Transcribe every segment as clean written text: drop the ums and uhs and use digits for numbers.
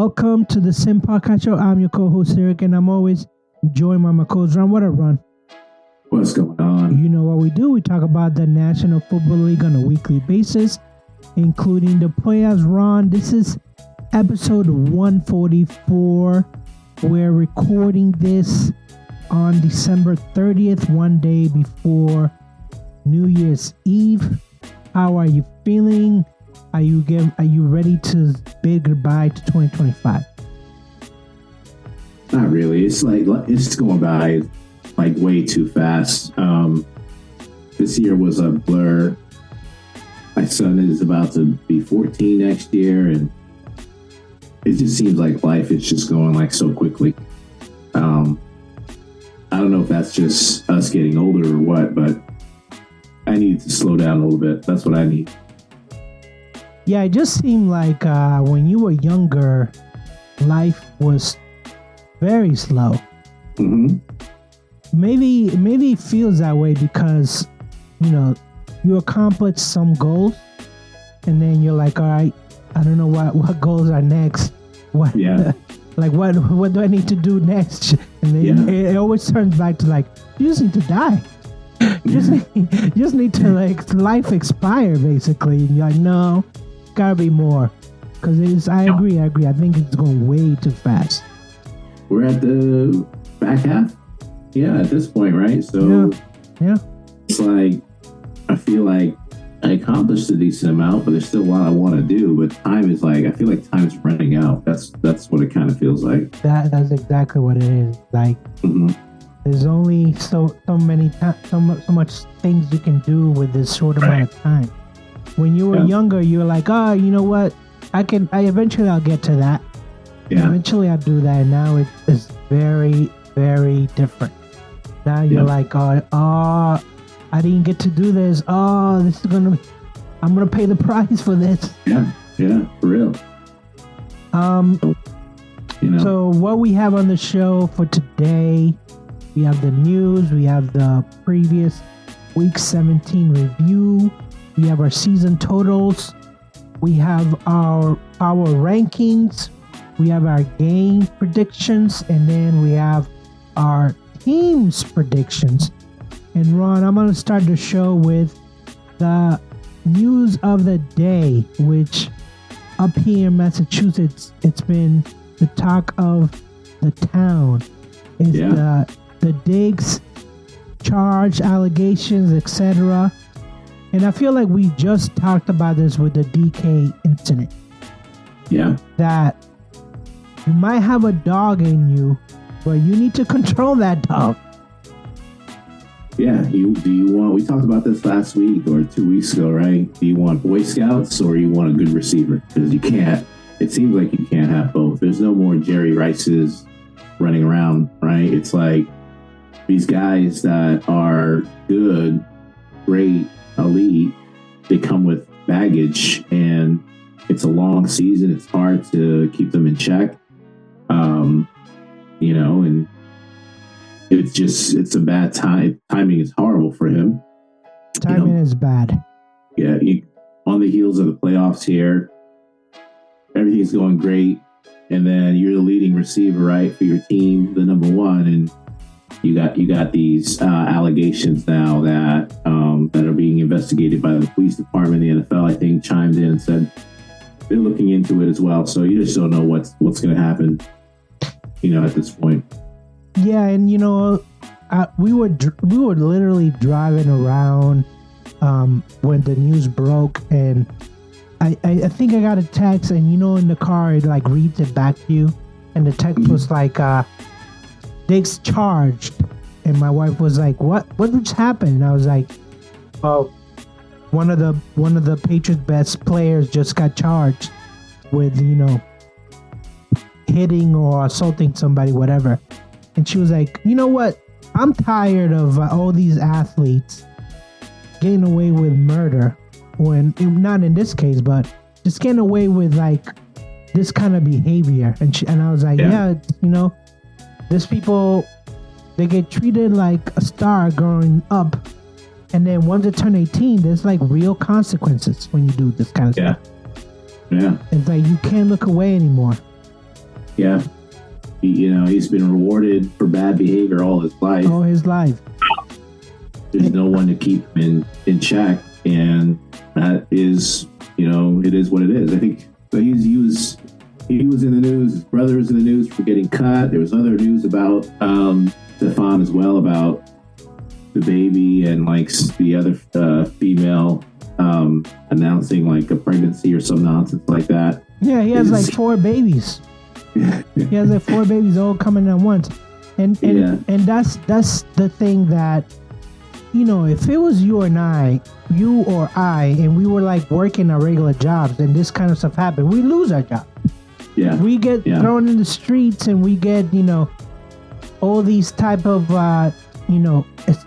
Welcome to the Sim Podcast Show. I'm your co-host Eric, and I'm always joined by my co-host Ron. What up, Ron? What's going on? You know what we do. We talk about the National Football League on a weekly basis, including the playoffs. Ron, this is episode 144. We're recording this on December 30th, one day before New Year's Eve. How are you feeling? Are you ready to bid goodbye to 2025? Not really. It's going by like way too fast. This year was a blur. My son is about to be 14 next year, and it just seems like life is just going like so quickly. I don't know if that's just us getting older or what, but I need to slow down a little bit. That's what I need. Yeah, it just seemed like when you were younger, life was very slow. Mm-hmm. Maybe it feels that way because, you accomplish some goals, and then you're like, all right, I don't know what goals are next. What? Yeah. Like what do I need to do next? And then it always turns back to like, you just need to die. You just need to life expire basically. And you're like, no. Gotta be more, because I agree. I think it's going way too fast. We're at the back half, at this point, right? So yeah, it's like I feel like I accomplished a decent amount, but there's still a lot I want to do. But time is like I feel like time's running out. That's what it kind of feels like. That's exactly what it is. Like there's only so much things you can do with this short amount of time. When you were younger, you were like, oh, you know what? Eventually I'll get to that. Yeah. Eventually I'll do that. And now it's very, very different. Now you're like, oh, I didn't get to do this. Oh, I'm going to pay the price for this. Yeah, for real. So what we have on the show for today, we have the news, we have the previous week 17 review. We have our season totals. We have our rankings. We have our game predictions. And then we have our teams predictions. And Ron, I'm going to start the show with the news of the day, which up here in Massachusetts, it's been the talk of the town. It's the Diggs charge, allegations, etc. And I feel like we just talked about this with the DK incident. Yeah. That you might have a dog in you, but you need to control that dog. Yeah. We talked about this last week or 2 weeks ago, right? Do you want Boy Scouts or you want a good receiver? Because it seems like you can't have both. There's no more Jerry Rices running around, right? It's like these guys that are good, great, elite, they come with baggage, and it's a long season. It's hard to keep them in check, and it's a bad time. Timing is horrible for him. Timing is bad. Yeah, on the heels of the playoffs here, everything's going great, and then you're the leading receiver, right, for your team, the number one, and you got these allegations now that are being investigated by the police department. The NFL, I think, chimed in and said they're looking into it as well. So you just don't know what's going to happen, at this point. Yeah, and we were literally driving around when the news broke, and I think I got a text, and in the car it like reads it back to you, and the text was like, Diggs charged, and my wife was like, "What just happened?" And I was like, "Oh, one of the Patriots' best players just got charged with hitting or assaulting somebody, whatever." And she was like, "You know what? I'm tired of all these athletes getting away with murder, when not in this case, but just getting away with like this kind of behavior." And I was like, "Yeah, these people, they get treated like a star growing up, and then once they turn 18, there's like real consequences when you do this kind of stuff." Yeah. It's like you can't look away anymore. Yeah. He's been rewarded for bad behavior all his life. All his life. There's no one to keep him in check, and that is, it is what it is. I think he was in the news. His brother was in the news for getting cut. There was other news about Stefan as well, about the baby and like the other female announcing like a pregnancy or some nonsense like that. Yeah, he has like 4 babies. He has like 4 babies all coming at once, and that's the thing that, if it was you or I, and we were like working our regular jobs and this kind of stuff happened, we lose our job. Yeah, we get thrown in the streets, and we get all these type of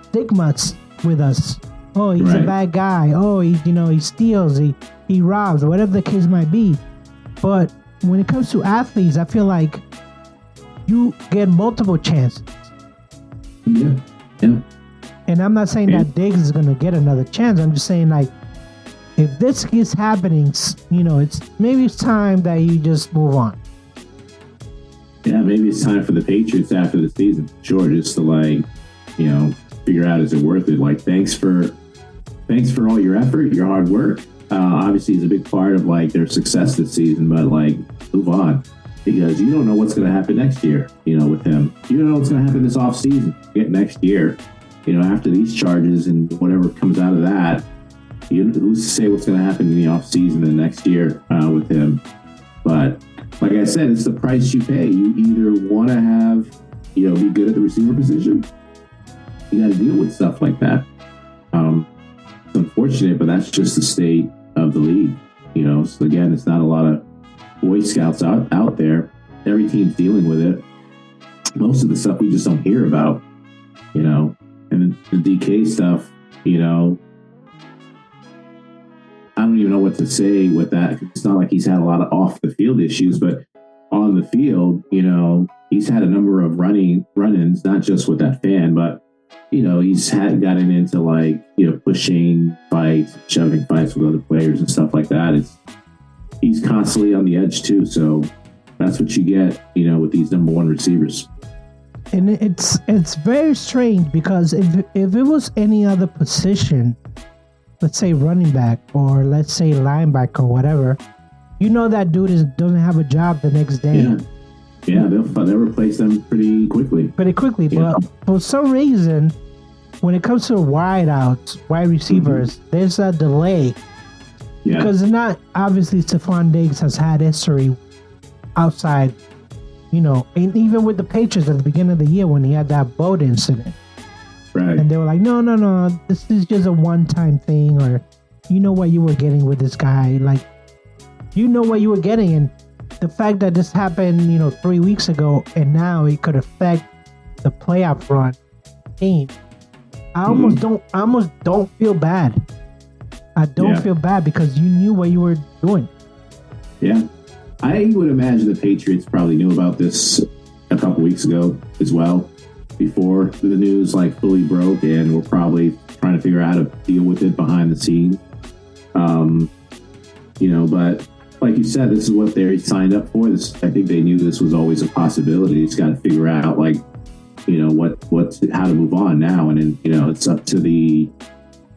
stigmas with us. Oh, he's a bad guy. Oh, he steals, he robs, whatever the case might be. But when it comes to athletes, I feel like you get multiple chances. Yeah. And I'm not saying that Diggs is going to get another chance. I'm just saying, like, if this keeps happening, it's time that you just move on. Yeah, maybe it's time for the Patriots after the season. Sure, just to figure out, is it worth it? Like, thanks for all your effort, your hard work. Obviously, it's a big part of like their success this season, but like, move on, because you don't know what's going to happen next year. With him, you don't know what's going to happen this off season. Get next year, after these charges and whatever comes out of that. Who's to say what's going to happen in the off season the next year with him? But like I said, it's the price you pay. You either want to have, be good at the receiver position. You got to deal with stuff like that. It's unfortunate, but that's just the state of the league. So again, it's not a lot of Boy Scouts out there. Every team's dealing with it. Most of the stuff we just don't hear about, and the DK stuff, I don't even know what to say with that. It's not like he's had a lot of off the field issues, but on the field, he's had a number of run-ins, not just with that fan, but he's gotten into like, pushing fights, shoving fights with other players and stuff like that. He's constantly on the edge too. So that's what you get, with these number one receivers. And it's very strange, because if it was any other position, let's say running back or let's say linebacker or whatever, that dude doesn't have a job the next day. Yeah, they'll replace them pretty quickly. But for some reason, when it comes to wide receivers, there's a delay. Yeah. Because not obviously Stefan Diggs has had history outside, and even with the Patriots at the beginning of the year when he had that boat incident. Right. And they were like, no, this is just a one-time thing, or what you were getting with this guy. Like, what you were getting, and the fact that this happened, 3 weeks ago, and now it could affect the playoff run team. I almost don't feel bad. I don't feel bad, because you knew what you were doing. Yeah. I would imagine the Patriots probably knew about this a couple weeks ago as well, before the news like fully broke, and we're probably trying to figure out how to deal with it behind the scenes. But like you said, this is what they signed up for. I think they knew this was always a possibility. It's got to figure out like, how to move on now. And then, it's up to the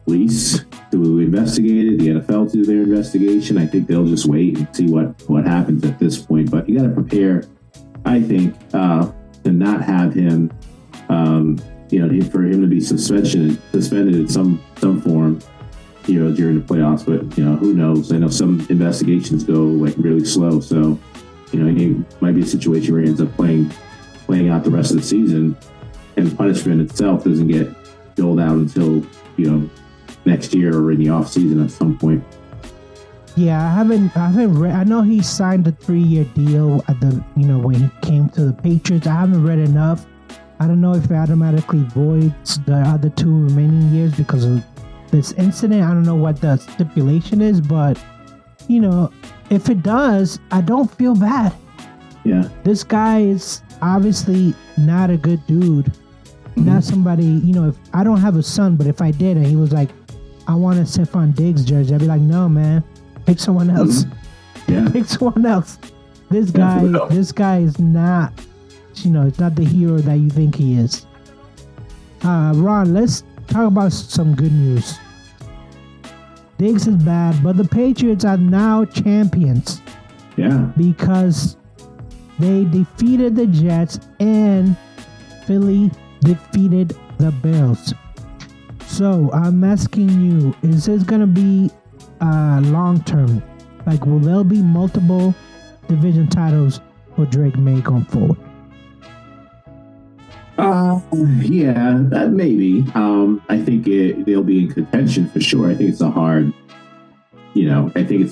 police to investigate it, the NFL to do their investigation. I think they'll just wait and see what happens at this point. But you got to prepare, I think, to not have him, for him to be suspended in some form, during the playoffs. But, who knows? I know some investigations go like really slow. So, it might be a situation where he ends up playing out the rest of the season, and the punishment itself doesn't get doled out until, next year or in the off season at some point. Yeah, I haven't read. I know he signed a 3-year deal at the, when he came to the Patriots. I haven't read enough. I don't know if it automatically voids the other 2 remaining years because of this incident. I don't know what the stipulation is, but if it does, I don't feel bad. Yeah, this guy is obviously not a good dude. Not somebody, if I don't have a son, but if I did and he was like, I want a Stefan Diggs jersey, I'd be like, no, man, pick someone else. Yeah. Pick someone else. this guy is not, it's not the hero that you think he is. Ron, let's talk about some good news. Diggs is bad, but the Patriots are now champions. Yeah. Because they defeated the Jets and Philly defeated the Bills. So I'm asking you, is this going to be long term? Like, will there be multiple division titles for Drake May going forward? Yeah, maybe. I think they'll be in contention for sure. I think it's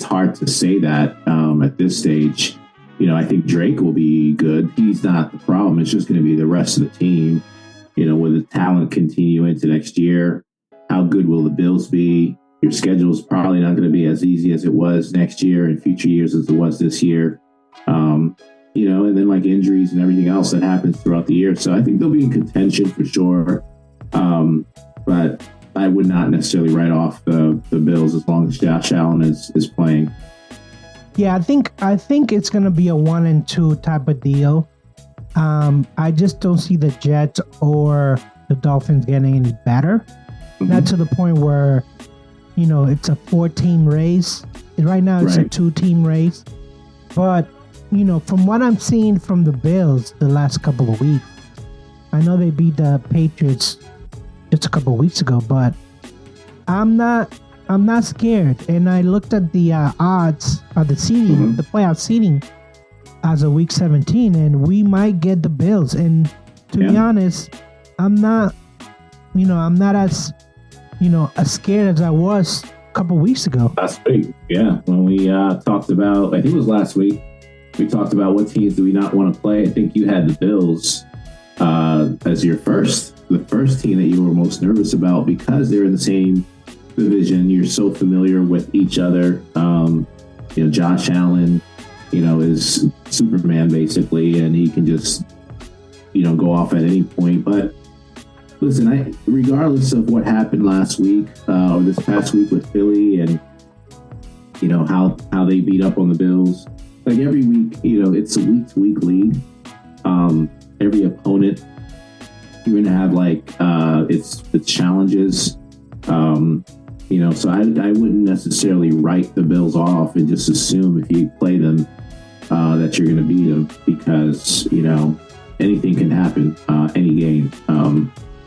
hard to say that at this stage. I think Drake will be good. He's not the problem. It's just going to be the rest of the team. Will the talent continue into next year? How good will the Bills be? Your schedule is probably not going to be as easy as it was next year and future years as it was this year. And then like injuries and everything else that happens throughout the year. So I think they'll be in contention for sure. But I would not necessarily write off the Bills as long as Josh Allen is playing. Yeah, I think it's going to be a 1-2 type of deal. I just don't see the Jets or the Dolphins getting any better. Mm-hmm. Not to the point where, it's a 4-team race. Right now it's a 2-team race. But, from what I'm seeing from the Bills the last couple of weeks, I know they beat the Patriots just a couple of weeks ago, but I'm not scared. And I looked at the odds of the seeding, the playoff seeding as of week 17, and we might get the Bills. And to be honest, I'm not as, as scared as I was a couple of weeks ago. Last week, yeah. When we talked about, I think it was last week, we talked about what teams do we not want to play. I think you had the Bills as the first team that you were most nervous about because they're in the same division. You're so familiar with each other. Josh Allen, is Superman basically, and he can just, go off at any point. But listen, regardless of what happened last week or this past week with Philly and, how they beat up on the Bills, like every week, it's a week-to-week league. Every opponent, you're going to have it's challenges. So I wouldn't necessarily write the Bills off and just assume if you play them that you're going to beat them because, anything can happen any game.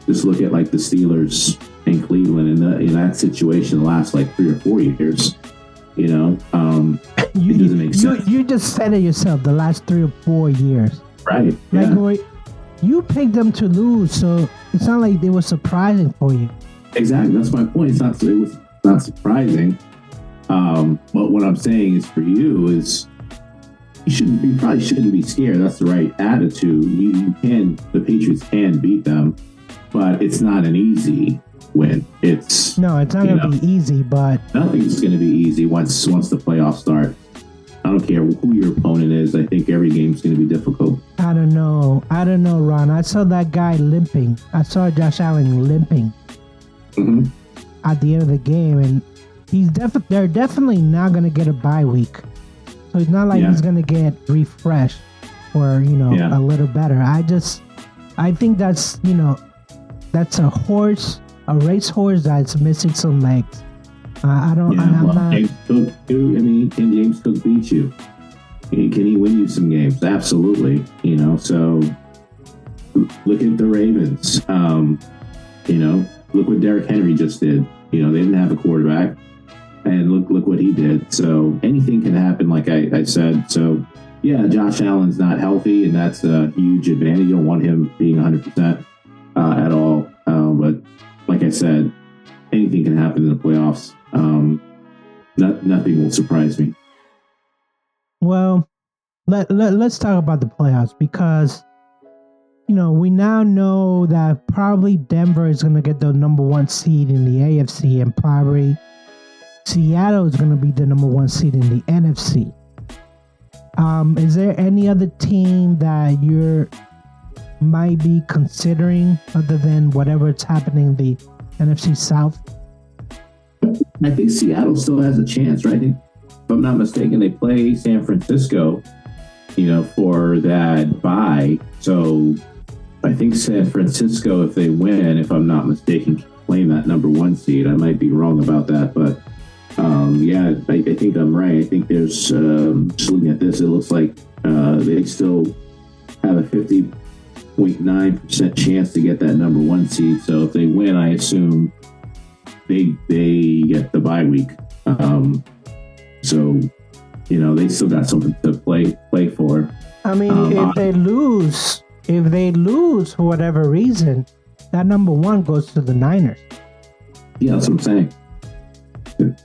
Just look at the Steelers and Cleveland in that situation the last 3 or 4 years. It doesn't make sense. You just said it yourself, the last 3 or 4 years. Right. Yeah. You picked them to lose, so it's not like they were surprising for you. Exactly. That's my point. It was not surprising. But what I'm saying is for you is you probably shouldn't be scared. That's the right attitude. The Patriots can beat them, but it's not an easy win. It's not going to be easy, but nothing's going to be easy once the playoffs start. I don't care who your opponent is. I think every game's going to be difficult. I don't know, Ron. I saw that guy limping. I saw Josh Allen limping at the end of the game, and they're definitely not going to get a bye week. So it's not like he's going to get refreshed or, a little better. I think that's, that's a racehorse that's missing some legs. James Cook too. Can James Cook beat you? Can he win you some games? Absolutely. So look at the Ravens. Look what Derrick Henry just did. They didn't have a quarterback, and look what he did. So anything can happen, like I said. So yeah, Josh Allen's not healthy, and that's a huge advantage. You don't want him being 100% at all. But like I said, anything can happen in the playoffs. Nothing will surprise me. Well, let's talk about the playoffs because, we now know that probably Denver is going to get the number 1 seed in the AFC and probably Seattle is going to be the number 1 seed in the NFC. Is there any other team that you might be considering other than whatever's happening in the NFC South? I think Seattle still has a chance, right? If I'm not mistaken, they play San Francisco for that bye. So I think San Francisco, if they win, if I'm not mistaken, can claim that number 1 seed. I might be wrong about that, but I think I'm right. I think there's, just looking at this, it looks like they still have a 50.9% chance to get that number 1 seed. So if they win, I assume they get the bye week. So they still got something to play for. I mean, if they lose for whatever reason, that number 1 goes to the Niners. Yeah, that's what I'm saying.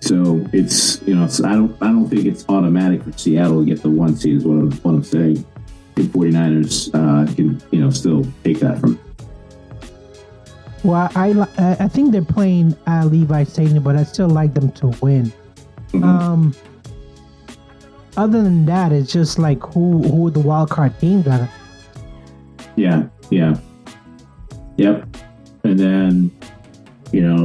So it's I don't think it's automatic for Seattle to get the 1 seed. Is what I'm saying. I think 49ers can still take that from. Well, I think they're playing at Levi Stadium, but I still like them to win. Mm-hmm. Other than that, it's just like who the wild card teams are. Yeah. Yep. And then,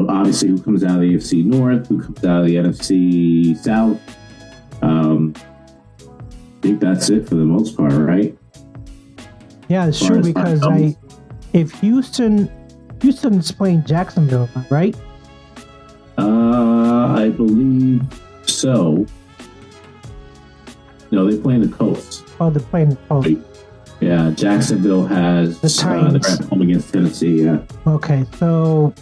obviously who comes out of the AFC North, who comes out of the NFC South. I think that's it for the most part, right? Yeah, it's true, because if Houston is playing Jacksonville, right? I believe so. No, they play in the Colts. Oh, they're playing the Colts. Yeah, Jacksonville has the Titans. They're at home against Tennessee. Yeah. Okay, so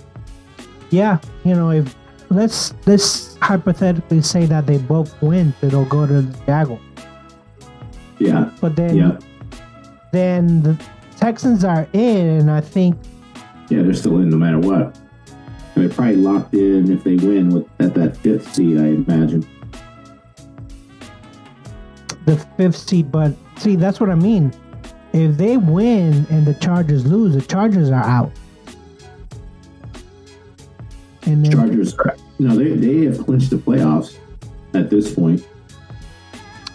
if let's hypothetically say that they both win, it'll go to the Jaguars. Yeah. But then the Texans are in, and I think. Yeah, they're still in no matter what. And they're probably locked in if they win at that 5th seed, I imagine. The 5th seed, but see, that's what I mean. If they win and the Chargers lose, the Chargers are out. And then, Chargers, they have clinched the playoffs at this point.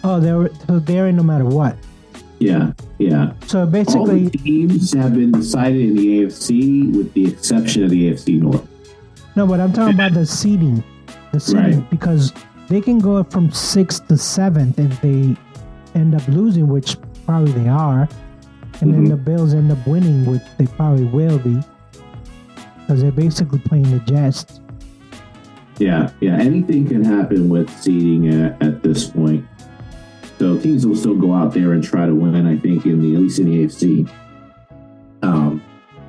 Oh, they're in no matter what. Yeah. So basically, all the teams have been decided in the AFC, with the exception of the AFC North. No, but I'm talking about the seeding. Right. Because they can go from 6th to 7th if they end up losing, which probably they are, and then the Bills end up winning, which they probably will be, because they're basically playing the Jets. Yeah. Anything can happen with seeding at this point. So teams will still go out there and try to win. I think at least in the AFC,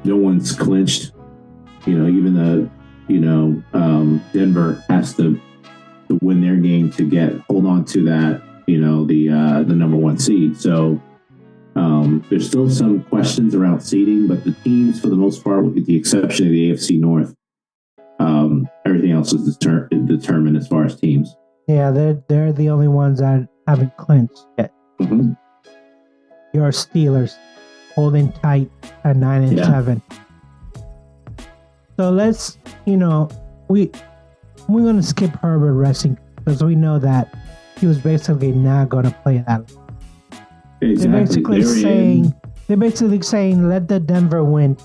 no one's clinched. Even the Denver has to win their game to hold on to that. The number 1 seed. So there's still some questions around seeding, but the teams, for the most part, with the exception of the AFC North, everything else is determined as far as teams. Yeah, they're the only ones that haven't clinched yet. Mm-hmm. Your Steelers holding tight at 9-7. So let's, we're gonna skip Herbert resting, because we know that he was basically not gonna play that. Exactly. They're basically saying let the Denver win.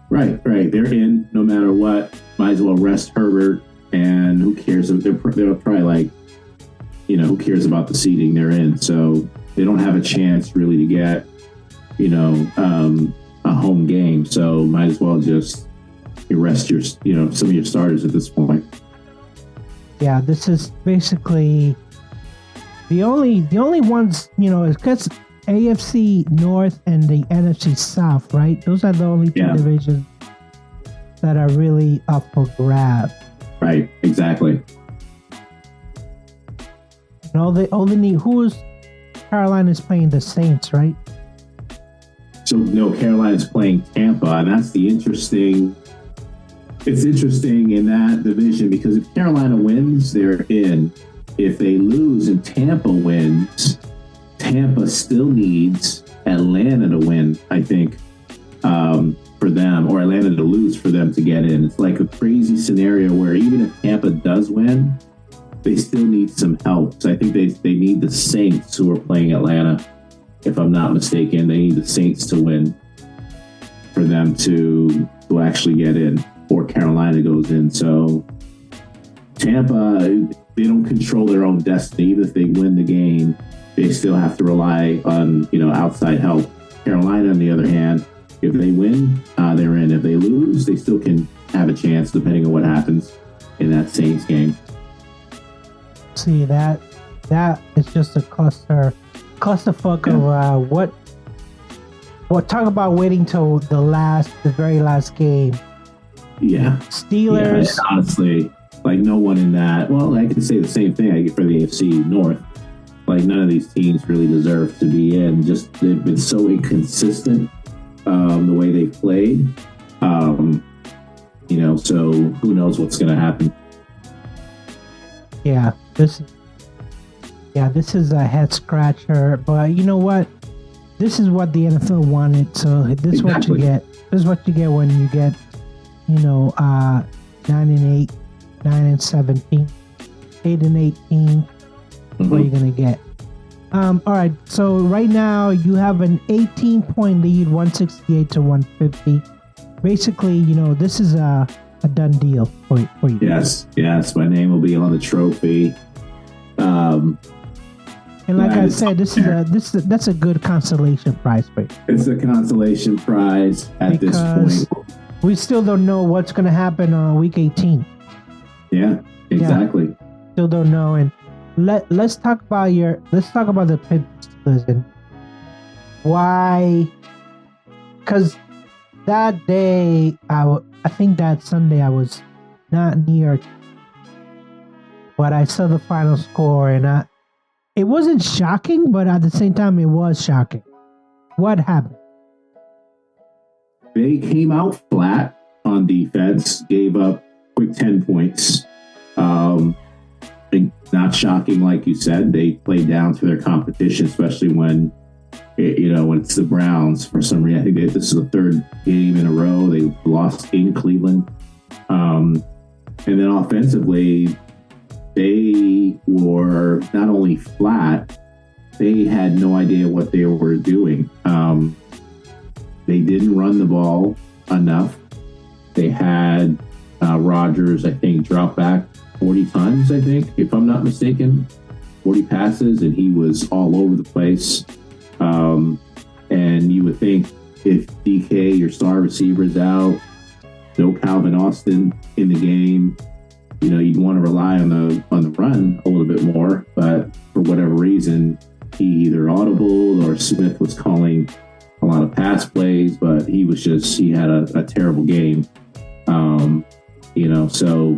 Right. They're in no matter what. Might as well rest Herbert, and who cares? They're probably like, who cares about the seeding? They're in, so they don't have a chance really to get, a home game. So might as well just rest your, some of your starters at this point. Yeah, this is basically the only ones, because AFC North and the NFC South, right? Those are the only two divisions that are really up for grab. Right, exactly. And all they need, Carolina's playing the Saints, right? So no, Carolina's playing Tampa, and that's the interesting. It's interesting in that division, because if Carolina wins, they're in. If they lose and Tampa wins, Tampa still needs Atlanta to win, I think, for them, or Atlanta to lose for them to get in. It's like a crazy scenario where even if Tampa does win, they still need some help. So I think they need the Saints, who are playing Atlanta, if I'm not mistaken. They need the Saints to win for them to actually get in, or Carolina goes in. So Tampa, they don't control their own destiny. Even if they win the game, they still have to rely on, outside help. Carolina, on the other hand, if they win, they're in. If they lose, they still can have a chance depending on what happens in that Saints game. See, that is just a clusterfuck of what talk about waiting till the very last game. Yeah. Steelers. Yeah, honestly, like no one in that. Well, I can say the same thing for the AFC North. Like none of these teams really deserve to be in. Just they've been so inconsistent the way they've played. So who knows what's going to happen? Yeah, this is a head scratcher. But you know what? This is what the NFL wanted. So this is what you get. This is what you get when you get, 9-8, 9-17, 8-18. What are you gonna get? All right. So right now you have an 18-point lead, 168 to 150. Basically, this is a done deal for you. Yes. My name will be on the trophy. And like I said, that's a good consolation prize for you. It's a consolation prize at this point. We still don't know what's going to happen on week 18. Yeah, exactly. Yeah, still don't know. And let's talk about the Pittsburgh and why. Because that day, I think that Sunday I was not near, but I saw the final score and it wasn't shocking, but at the same time, it was shocking. What happened? They came out flat on defense, gave up quick 10 points. Not shocking, like you said. They played down to their competition, especially when it's the Browns. For some reason, I think this is the third game in a row they lost in Cleveland. And then offensively, they were not only flat, they had no idea what they were doing. They didn't run the ball enough. They had Rodgers, I think, drop back 40 times, I think, if I'm not mistaken, 40 passes, and he was all over the place. And you would think if DK, your star receiver, is out, no Calvin Austin in the game, you'd want to rely on the run a little bit more. But for whatever reason, he either audible or Smith was calling a lot of pass plays, but he had a terrible game. So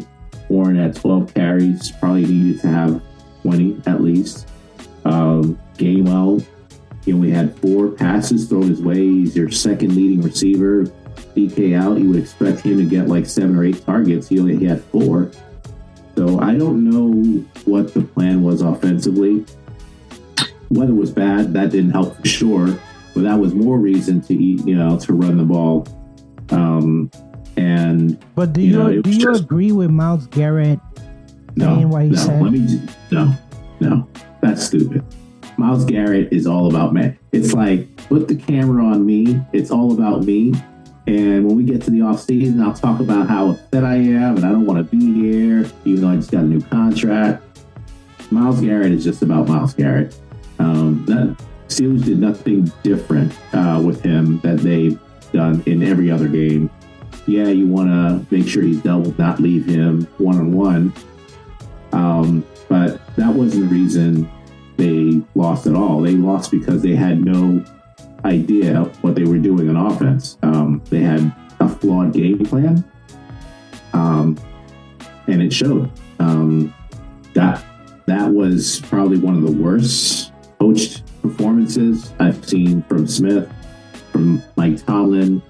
Warren had 12 carries, probably needed to have 20 at least. Gainwell, we had 4 passes thrown his way. He's your second leading receiver. DK out, you would expect him to get like 7 or 8 targets. He had 4. So I don't know what the plan was offensively. Weather was bad. That didn't help for sure. But that was more reason to run the ball. But do you agree with Myles Garrett saying what he said? No, that's stupid. Myles Garrett is all about me. It's like, put the camera on me. It's all about me. And when we get to the offseason, I'll talk about how upset I am and I don't want to be here, even though I just got a new contract. Myles Garrett is just about Myles Garrett. Steelers did nothing different with him that they've done in every other game. Yeah, you want to make sure he's doubled, not leave him one-on-one. But that wasn't the reason they lost at all. They lost because they had no idea what they were doing on offense. They had a flawed game plan, and it showed. That was probably one of the worst coached performances I've seen from Smith, from Mike Tomlin.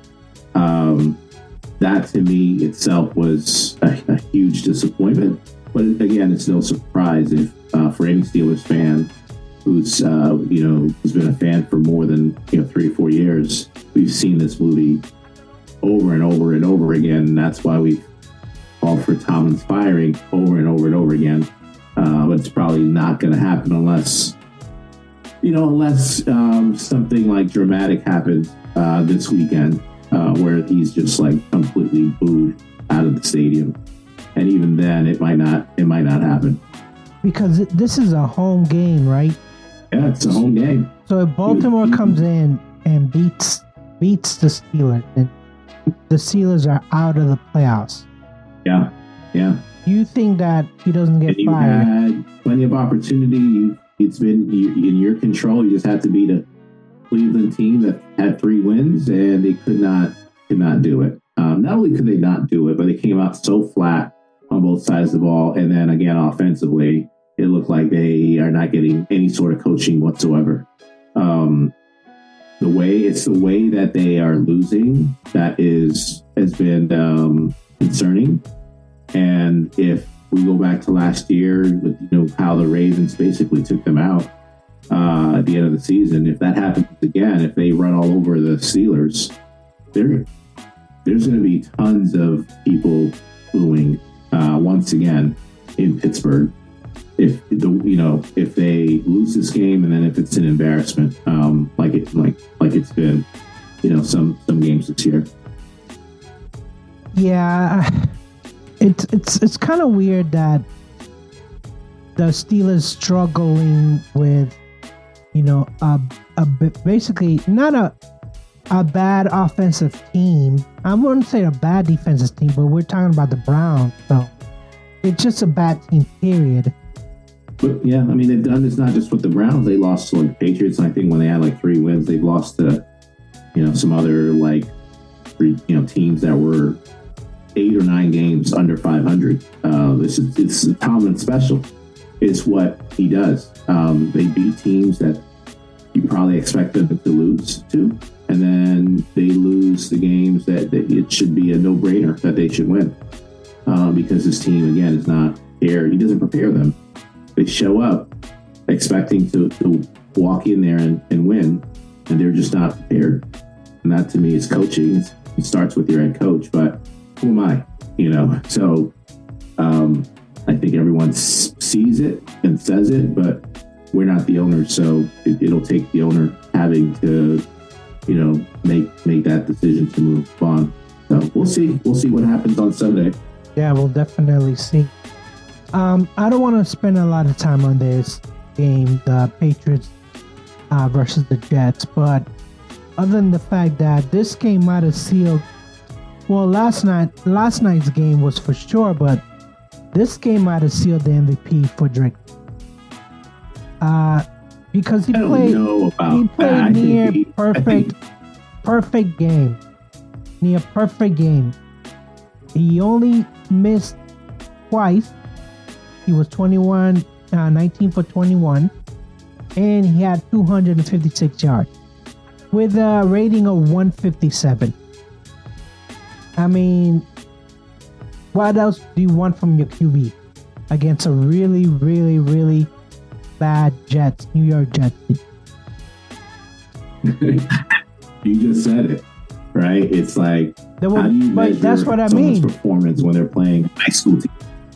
That to me itself was a huge disappointment. But again, it's no surprise if for any Steelers fan who's been a fan for more than 3 or 4 years, we've seen this movie over and over and over again. And that's why we've called for Tomlin's firing over and over and over again. But it's probably not going to happen unless something like dramatic happens this weekend, where he's just like completely booed out of the stadium. And even then, it might not happen. Because this is a home game, right? Yeah, it's a home game. So if Baltimore comes in and beats the Steelers, then the Steelers are out of the playoffs. Yeah. You think that he doesn't get and fired? You had plenty of opportunity. It's been in your control. You just had to beat a Cleveland team that had 3 wins, and they could not do it. Not only could they not do it, but they came out so flat on both sides of the ball. And then again, offensively, it looked like they are not getting any sort of coaching whatsoever. The way that they are losing that has been concerning. And if we go back to last year, with how the Ravens basically took them out at the end of the season, if that happens again, if they run all over the Steelers, there's going to be tons of people booing once again in Pittsburgh. If they lose this game, and then if it's an embarrassment, like it's been, some games this year. Yeah, it's kind of weird that the Steelers struggling with, basically not a bad offensive team. I wouldn't say a bad defensive team, but we're talking about the Browns, so it's just a bad team, period. But yeah, I mean, they've done this not just with the Browns. They lost to the Patriots, and I think when they had 3 wins, they've lost to, some other teams that were 8 or 9 games under 500. It's Tomlin special. It's what he does. They beat teams that you probably expect them to lose to, and then they lose the games that it should be a no-brainer that they should win, because his team again is not prepared. He doesn't prepare them. They show up expecting to walk in there and win, and they're just not prepared. And that to me is coaching. It starts with your head coach, but who am I? So I think everyone sees it and says it, but we're not the owners, so it'll take the owner having to, make that decision to move on. So we'll see. We'll see what happens on Sunday. Yeah, we'll definitely see. I don't want to spend a lot of time on this game, the Patriots versus the Jets, but other than the fact that this game might have sealed, well, last night's game was for sure, but this game might have sealed the MVP for Drake. Because he played near perfect game. Near perfect game. He only missed twice. He was 19 for 21, and he had 256 yards with a rating of 157. I mean, what else do you want from your QB against a really, really, really bad New York Jets team? You just said it, right? It's like, how do you measure that's what I mean. Performance when they're playing high school team?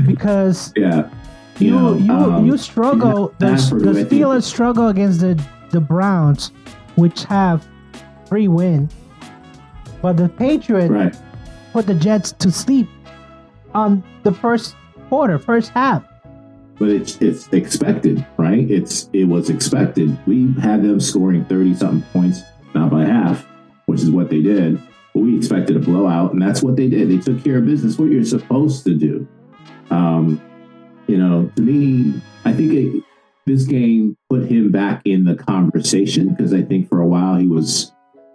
Because yeah, you struggle. The Steelers struggle against the Browns, which have 3 wins, but the Patriots put the Jets to sleep on the first half. But it's expected, right? It was expected. We had them scoring 30-something points, not by half, which is what they did. But we expected a blowout, and that's what they did. They took care of business, what you're supposed to do. To me, I think this game put him back in the conversation, because I think for a while he was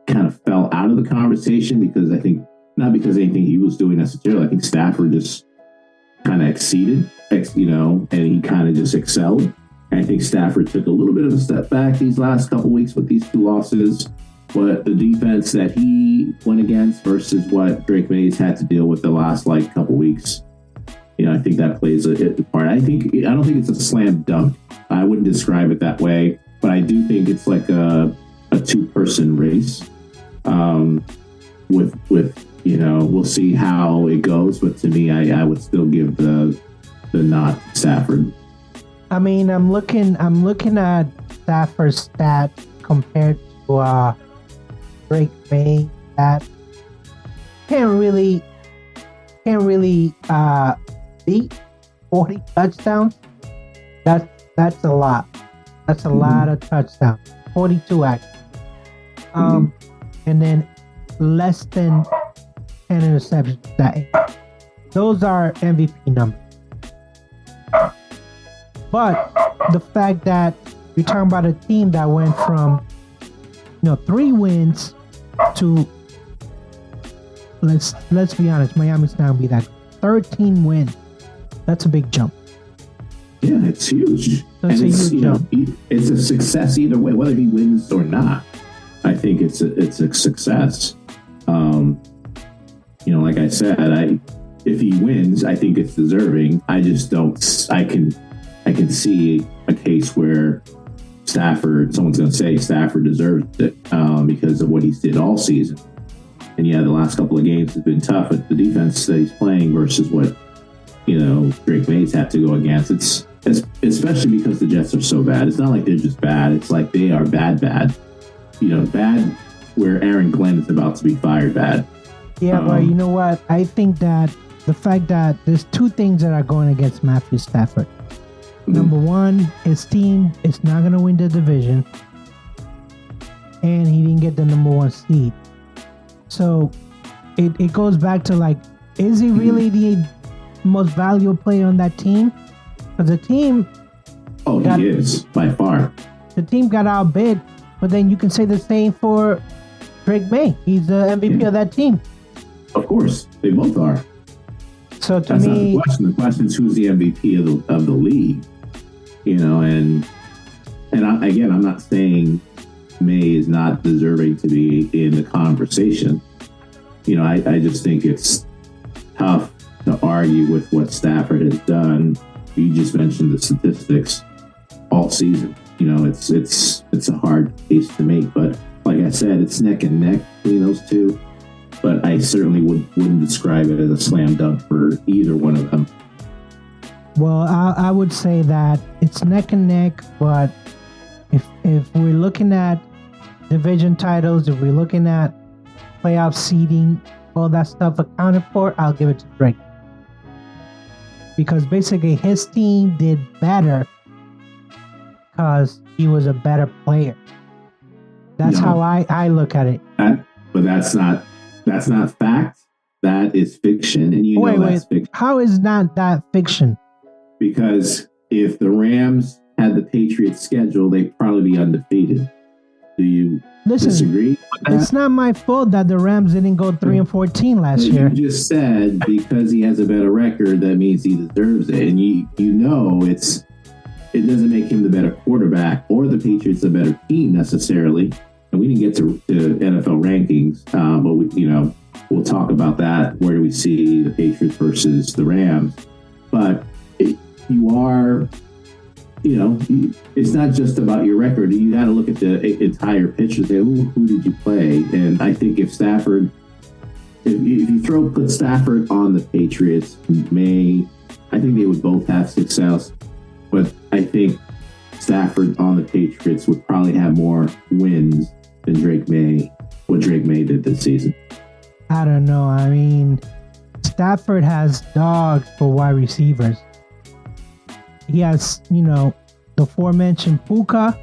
kind of fell out of the conversation, because I think not because of anything he was doing necessarily. I think Stafford just kind of exceeded, and he kind of just excelled. And I think Stafford took a little bit of a step back these last couple weeks with these 2 losses. But the defense that he went against versus what Drake Maye's had to deal with the last couple weeks, I think that plays a part. I don't think it's a slam dunk. I wouldn't describe it that way, but I do think it's like a 2-person race. We'll see how it goes, but to me, I would still give the nod to Stafford. I mean, I'm looking at Stafford's stat compared to Drake Maye. That can't really beat 40 touchdowns. That's a lot. That's a lot of touchdowns. 42 actually. And then less than 10 interceptions. Those are MVP numbers. But the fact that you're talking about a team that went from 3 wins to let's be honest, Miami's not gonna be that 13 wins. That's a big jump. Yeah, it's huge. That's and a it's huge jump. It's a success either way, whether he wins or not. I think it's a success. Like I said, if he wins, I think it's deserving. I just don't. I can see a case where someone's going to say Stafford deserves it because of what he's did all season. And the last couple of games have been tough, but the defense that he's playing versus what Drake Maye's had to go against. It's especially because the Jets are so bad. It's not like they're just bad. It's like they are bad. Bad where Aaron Glenn is about to be fired bad. Yeah, but you know what? I think that the fact that there's 2 things that are going against Matthew Stafford. Number one, his team is not going to win the division, and he didn't get the number 1 seed. So it goes back to is he really the most valuable player on that team? Because the team... Oh, he is, by far. The team got outbid, but then you can say the same for Drake Maye. He's the MVP of that team. Of course, they both are. So to That's me... not the question. The question is who's the MVP of the league? And I'm not saying Maye is not deserving to be in the conversation. I just think it's tough to argue with what Stafford has done. You just mentioned the statistics all season. It's a hard case to make, but like I said, it's neck and neck between those two. But I certainly wouldn't describe it as a slam dunk for either one of them. Well, I would say that it's neck and neck, but if we're looking at division titles, if we're looking at playoff seeding, all that stuff accounted for, I'll give it to Drake. Because basically his team did better because he was a better player. That's how I look at it. But that's not fact. That is fiction, and that's fiction. How is not that fiction? Because if the Rams had the Patriots schedule, they'd probably be undefeated. Do you disagree with that? It's not my fault that the Rams didn't go 3-14 last year. You just said because he has a better record, that means he deserves it, and it doesn't make him the better quarterback or the Patriots a better team necessarily. And we didn't get to NFL rankings, but we'll talk about that. Where do we see the Patriots versus the Rams? But it's not just about your record. You got to look at the entire picture. Say, who did you play? And I think if you put Stafford on the Patriots, I think they would both have success. But I think Stafford on the Patriots would probably have more wins than what Drake Maye did this season. I don't know. I mean, Stafford has dogs for wide receivers. He has, the aforementioned Puka,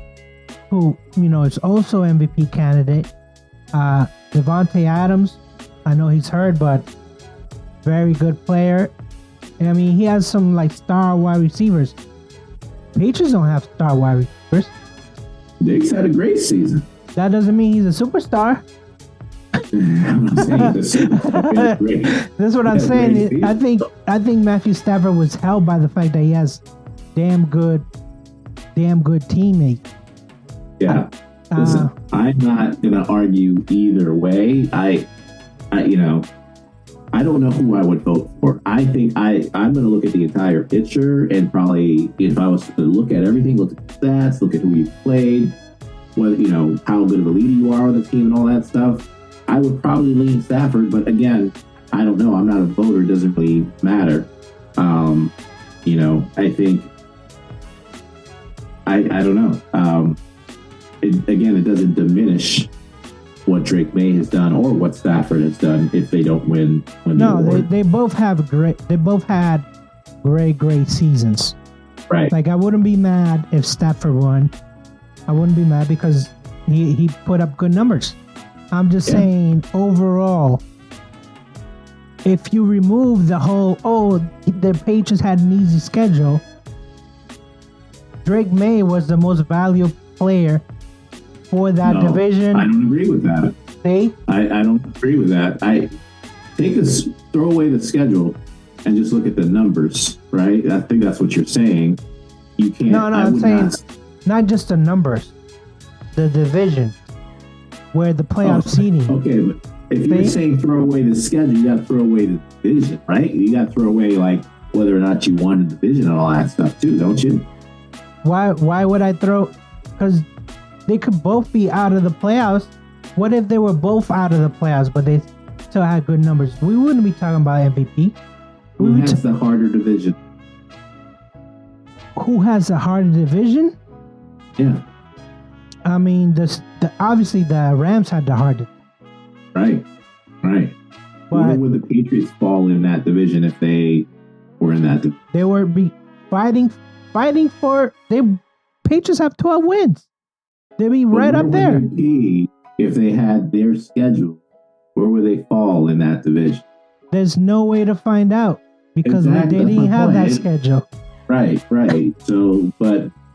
who, is also MVP candidate. Devontae Adams, I know he's hurt, but very good player. And, I mean, he has some, star wide receivers. Patriots don't have star wide receivers. Diggs had a great season. That doesn't mean he's a superstar. I'm not saying he's a superstar. That's what I'm saying. I think Matthew Stafford was held by the fact that he has damn good teammates. Yeah. Listen, I'm not gonna argue either way. I don't know who I would vote for. I think I'm gonna look at the entire picture and probably, if I was to look at everything, look at the stats, look at who you played, how good of a leader you are on the team and all that stuff, I would probably lean Stafford. But again, I don't know. I'm not a voter. It doesn't really matter. I think I don't know. It doesn't diminish what Drake Maye has done or what Stafford has done if they don't win. No, they both have great seasons. Right. I wouldn't be mad if Stafford won. I wouldn't be mad because he put up good numbers. I'm just saying overall, if you remove the whole, the Patriots had an easy schedule, Drake Maye was the most valuable player for that division. I don't agree with that. See? I don't agree with that. Throw away the schedule and just look at the numbers, right? I think that's what you're saying. You can't. No, I'm saying not just the numbers, the division, where the playoff seeding. Okay, but if you're saying throw away the schedule, you got to throw away the division, right? You got to throw away like whether or not you won the division and all that stuff too, don't you? Why would I throw? Because they could both be out of the playoffs. What if they were both out of the playoffs, but they still had good numbers? We wouldn't be talking about MVP. Who has the harder division? Who has the harder division? Yeah. I mean, obviously the Rams had the hardest. Right. But where would the Patriots fall in that division if they were in that division? They were fighting for. Patriots have 12 wins. They'd be right up there. Would they be if they had their schedule? Where would they fall in that division? There's no way to find out because they didn't have that schedule. Right. So,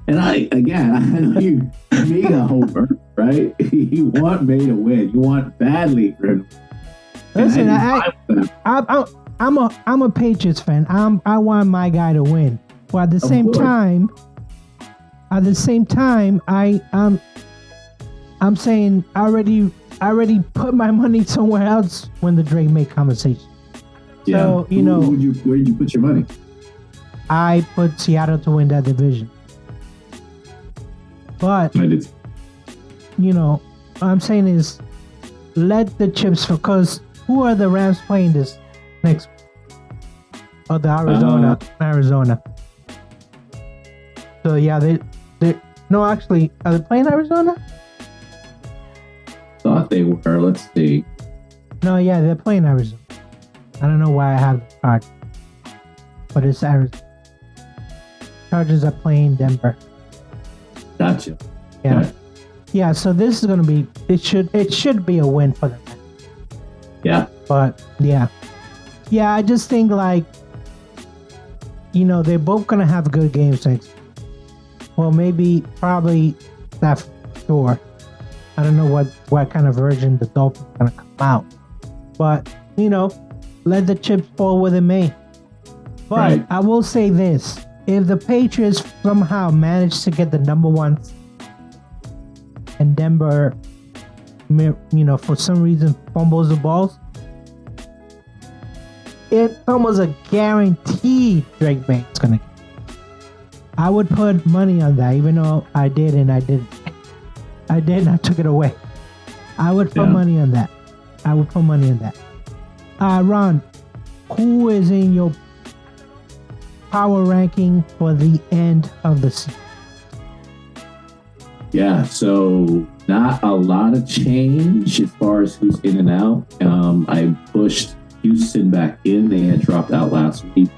and I know you made a homer, right? You want Maye to win. You want badly for him. Listen, I'm a Patriots fan. I want my guy to win. But at the same time, I'm saying I already put my money somewhere else when the Drake Maye conversation. Yeah. So where did you put your money? I put Seattle to win that division. But I did. What I'm saying is let the chips fall, because who are the Rams playing this next week? Oh, the Arizona. So yeah, actually, are they playing Arizona? Thought they were. Let's see. No, yeah, they're playing Arizona. I don't know why I have the card, but it's Arizona. Chargers are playing Denver. Gotcha. Yeah. Okay. Yeah, so this is gonna be it should be a win for them. Yeah. But yeah, I just think they're both gonna have good games next. Well, probably Stafford. Sure. I don't know what kind of version the Dolphins are gonna come out, but let the chips fall where they may. But right. I will say this: if the Patriots somehow manage to get the number one, and Denver, for some reason fumbles the balls, it's almost a guarantee Drake Maye is gonna get. I would put money on that, even though I did and I didn't. I did and I took it away. I would put money on that. Ron, who is in your power ranking for the end of the season? Yeah, so not a lot of change as far as who's in and out. I pushed Houston back in. They had dropped out last week,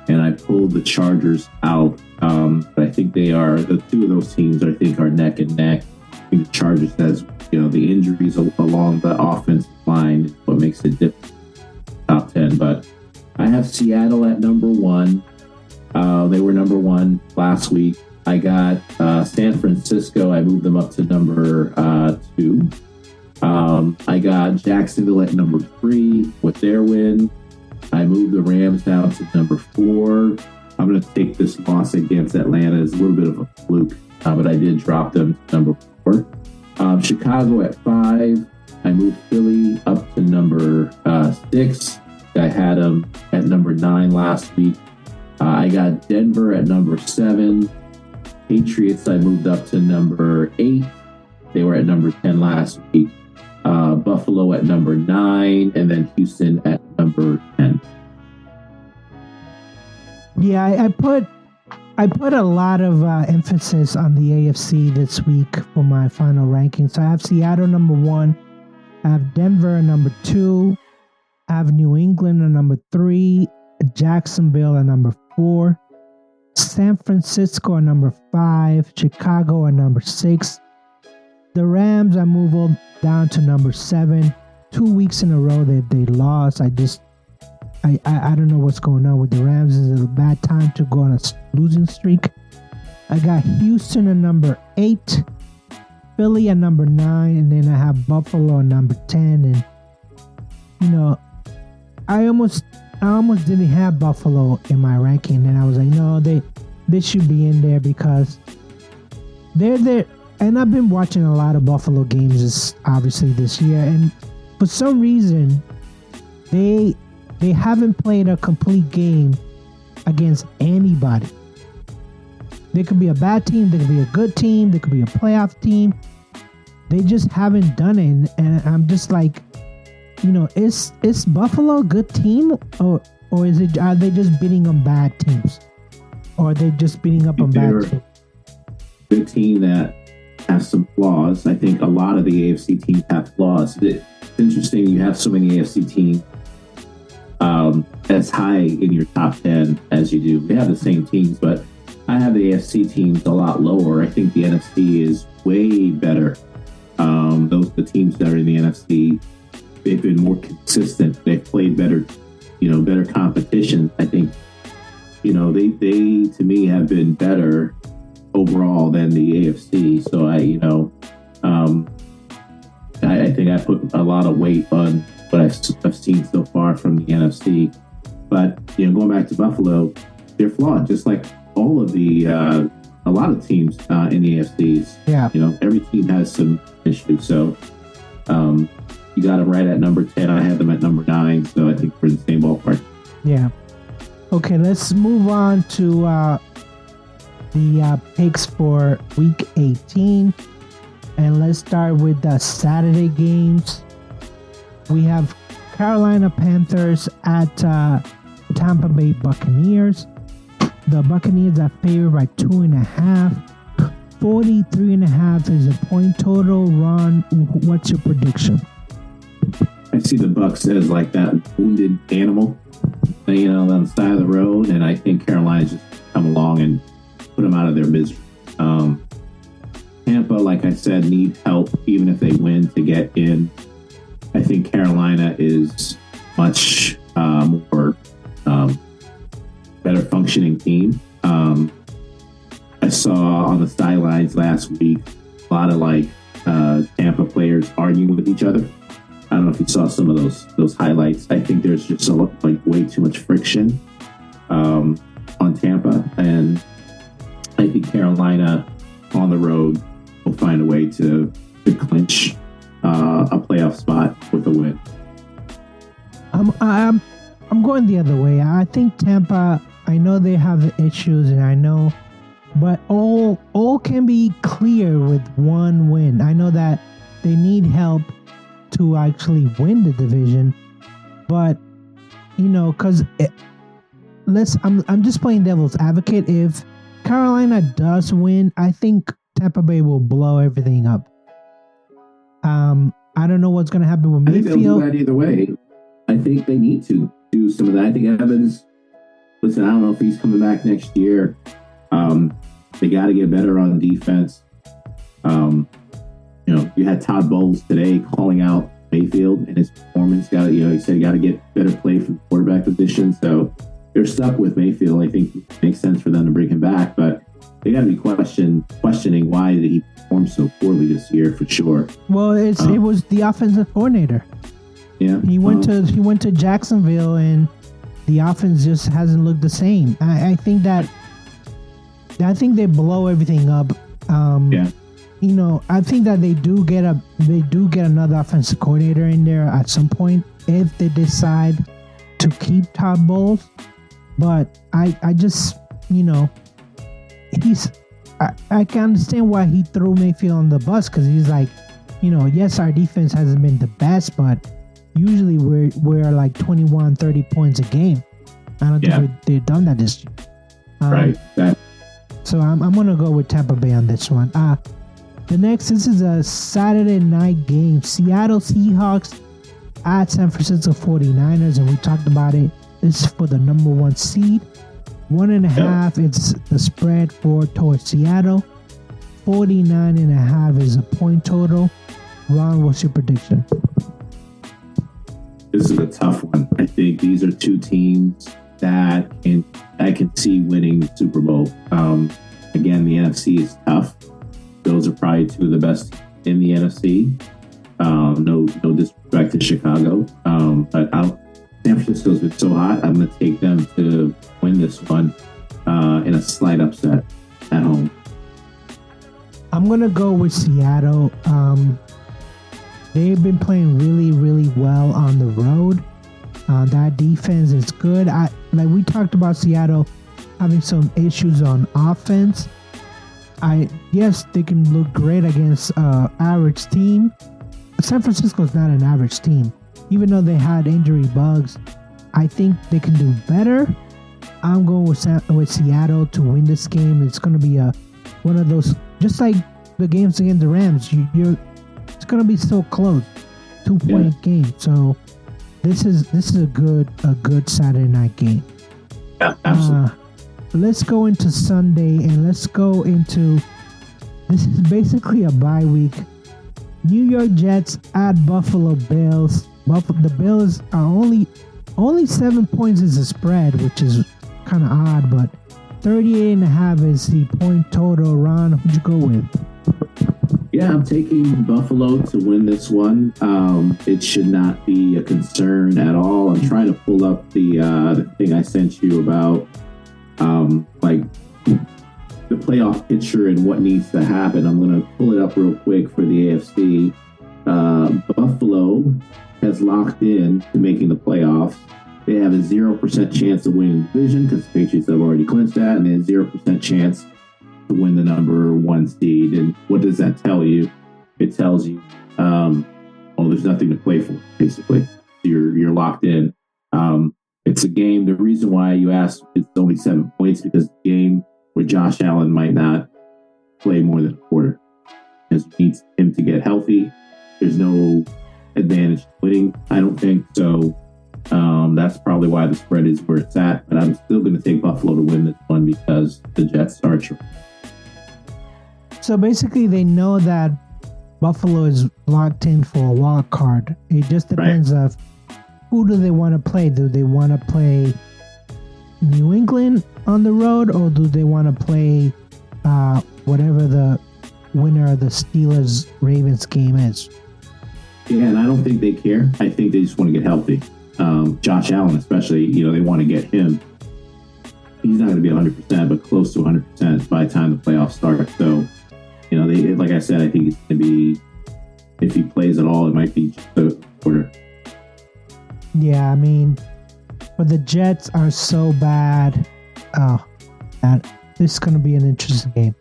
and I pulled the Chargers out. But I think they are, the two of those teams I think are neck and neck. I think the Chargers has, the injuries along the offensive line is what makes it difficult. Top 10, but I have Seattle at number 1. They were number 1 last week. I got San Francisco. I moved them up to number 2. I got Jacksonville at number 3 with their win. I moved the Rams down to number 4. I'm going to take this loss against Atlanta as a little bit of a fluke, but I did drop them to number 4. Chicago at 5. I moved Philly up to number 6. I had them at number 9 last week. I got Denver at number 7. Patriots, I moved up to number 8. They were at number 10 last week. Buffalo at number 9, and then Houston at number 10. Yeah, I put a lot of emphasis on the AFC this week for my final ranking. So I have Seattle number 1. I have Denver number 2. I have New England at number 3. Jacksonville at number 4. San Francisco are number 5. Chicago are number 6. The Rams are moved down to number 7. 2 weeks in a row that they lost. I don't know what's going on with the Rams. Is it a bad time to go on a losing streak? I got Houston at number 8. Philly at number 9. And then I have Buffalo at number 10. And, I almost didn't have Buffalo in my ranking. And I was like, no, they should be in there because they're there. And I've been watching a lot of Buffalo games obviously this year. And for some reason, they haven't played a complete game against anybody. They could be a bad team. They could be a good team. They could be a playoff team. They just haven't done it. And I'm just like, is Buffalo a good team? Or are they just beating on bad teams? Or are they just beating up on bad teams? Good team that has some flaws. I think a lot of the AFC teams have flaws. It's interesting you have so many AFC teams as high in your top 10 as you do. We have the same teams, but I have the AFC teams a lot lower. I think the NFC is way better. The teams that are in the NFC, they've been more consistent. They've played better, better competition. I think, they to me have been better overall than the AFC. So I think I put a lot of weight on what I've seen so far from the NFC. But going back to Buffalo, they're flawed, just like all of the a lot of teams in the AFCs. Yeah. Every team has some issues. So you got them right at number 10. I had them at number 9. So I think we're in the same ballpark. Yeah. Okay, let's move on to the picks for Week 18. And let's start with the Saturday games. We have Carolina Panthers at Tampa Bay Buccaneers. The Buccaneers are favored by 2.5. 43.5 is a point total. Ron, what's your prediction? I see the Bucs as like that wounded animal, on the side of the road, and I think Carolina's just come along and put them out of their misery. Tampa, like I said, need help even if they win to get in. I think Carolina is much more better functioning team. I saw on the sidelines last week a lot of Tampa players arguing with each other. I don't know if you saw some of those highlights. I think there's just way too much friction on Tampa, and I think Carolina on the road will find a way to clinch a playoff spot with a win. I'm going the other way. I think Tampa, I know they have the issues, and I know, but all can be clear with one win. I know that they need help to actually win the division, but because I'm just playing devil's advocate. If Carolina does win, I think Tampa Bay will blow everything up. I don't know what's going to happen with Mayfield. I think they'll do that either way. I think they need to do some of that. I think Evans, listen, I don't know if he's coming back next year. They got to get better on defense. You had Todd Bowles today calling out Mayfield and his performance. He said you got to get better play from the quarterback position. So they're stuck with Mayfield. I think it makes sense for them to bring him back, but they got to be questioning why did he perform so poorly this year for sure. Well, it was the offensive coordinator. Yeah, he went to Jacksonville, and the offense just hasn't looked the same. I think they blow everything up. Yeah. I think that they do get another offensive coordinator in there at some point if they decide to keep Todd Bowles. But I just I can understand why he threw Mayfield on the bus, because he's like, yes, our defense hasn't been the best, but usually we're like 21, 30 points a game. I don't think they've done that this year. Right. So I'm gonna go with Tampa Bay on this one. This is a Saturday night game. Seattle Seahawks at San Francisco 49ers, and we talked about it. This is for the number 1 seed. 1.5, it's the spread for towards Seattle. 49.5 is a point total. Ron, what's your prediction? This is a tough one. I think these are two teams that I can see winning the Super Bowl. Again, the NFC is tough. Those are probably two of the best in the NFC. No disrespect to Chicago, but San Francisco's been so hot. I'm going to take them to win this one in a slight upset at home. I'm going to go with Seattle. They've been playing really, really well on the road. That defense is good. Like we talked about Seattle having some issues on offense. Yes, they can look great against average team. San Francisco's not an average team. Even though they had injury bugs, I think they can do better. I'm going with Seattle to win this game. It's going to be one of those, just like the games against the Rams. It's going to be so close, 2-point game. So this is a good Saturday night game. Yeah, absolutely. Let's go into Sunday, and let's go into, this is basically a bye week. New York Jets at Buffalo Bills. The Bills are only 7 points is the spread, which is kind of odd, but 38.5 is the point total. Ron, who'd you go with? Yeah, I'm taking Buffalo to win this one. It should not be a concern at all. I'm trying to pull up the thing I sent you about like the playoff picture and what needs to happen. I'm going to pull it up real quick for the AFC. Buffalo has locked in to making the playoffs. They have a 0% chance to win the division because the Patriots have already clinched that, and then 0% chance to win the number 1 seed. And what does that tell you? It tells you, there's nothing to play for, basically. You're locked in. It's a game. The reason why you asked it's only 7 points because the game where Josh Allen might not play more than a quarter because he needs him to get healthy. There's no advantage to winning, I don't think. So that's probably why the spread is where it's at. But I'm still going to take Buffalo to win this one because the Jets are true. So basically, they know that Buffalo is locked in for a wild card. It just depends of who do they want to play. Do they want to play New England on the road, or do they want to play whatever the winner of the Steelers-Ravens game is? Yeah, and I don't think they care. I think they just want to get healthy. Josh Allen, especially, they want to get him. He's not going to be 100%, but close to 100% by the time the playoffs start. So, they, like I said, I think it's going to be, if he plays at all, it might be just a quarter. Yeah, I mean, but the Jets are so bad. This is going to be an interesting game.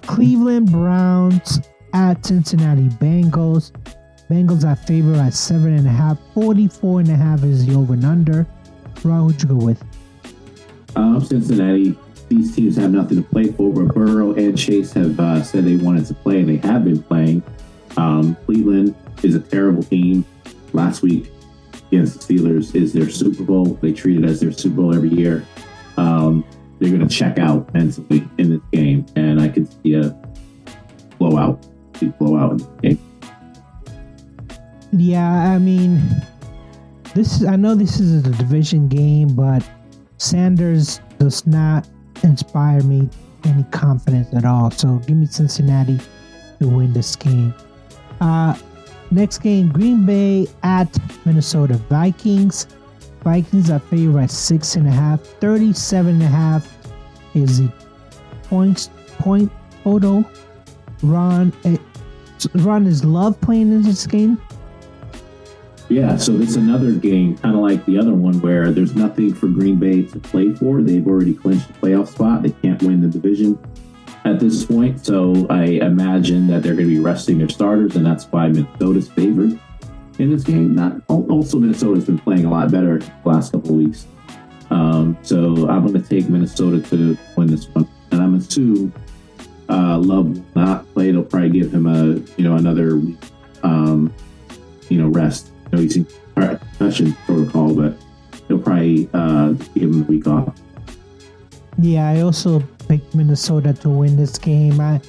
Cleveland Browns at Cincinnati Bengals. Bengals are favored at 7.5. 44.5 is the over and under. Ron, who'd you go with? Cincinnati. These teams have nothing to play for, but Burrow and Chase have said they wanted to play, and they have been playing. Cleveland is a terrible team. Last week against the Steelers is their Super Bowl. They treat it as their Super Bowl every year. They're going to check out mentally in this game, and I could see a blowout in this game. Yeah, I mean, I know this is a division game, but Sanders does not inspire me any confidence at all. So give me Cincinnati to win this game. Next game, Green Bay at Minnesota Vikings. Vikings are favored at 6.5. 37.5 is the point total. Ron is Love playing in this game? Yeah, so it's another game, kind of like the other one, where there's nothing for Green Bay to play for. They've already clinched the playoff spot. They can't win the division at this point. So I imagine that they're going to be resting their starters, and that's why Minnesota's favored in this game. Also, Minnesota's been playing a lot better the last couple of weeks. So I'm going to take Minnesota to win this one. And I'm assuming Love will not play. They'll probably give him another week, rest. He's in concussion protocol, but they'll probably give him the week off. Yeah, I also picked Minnesota to win this game. I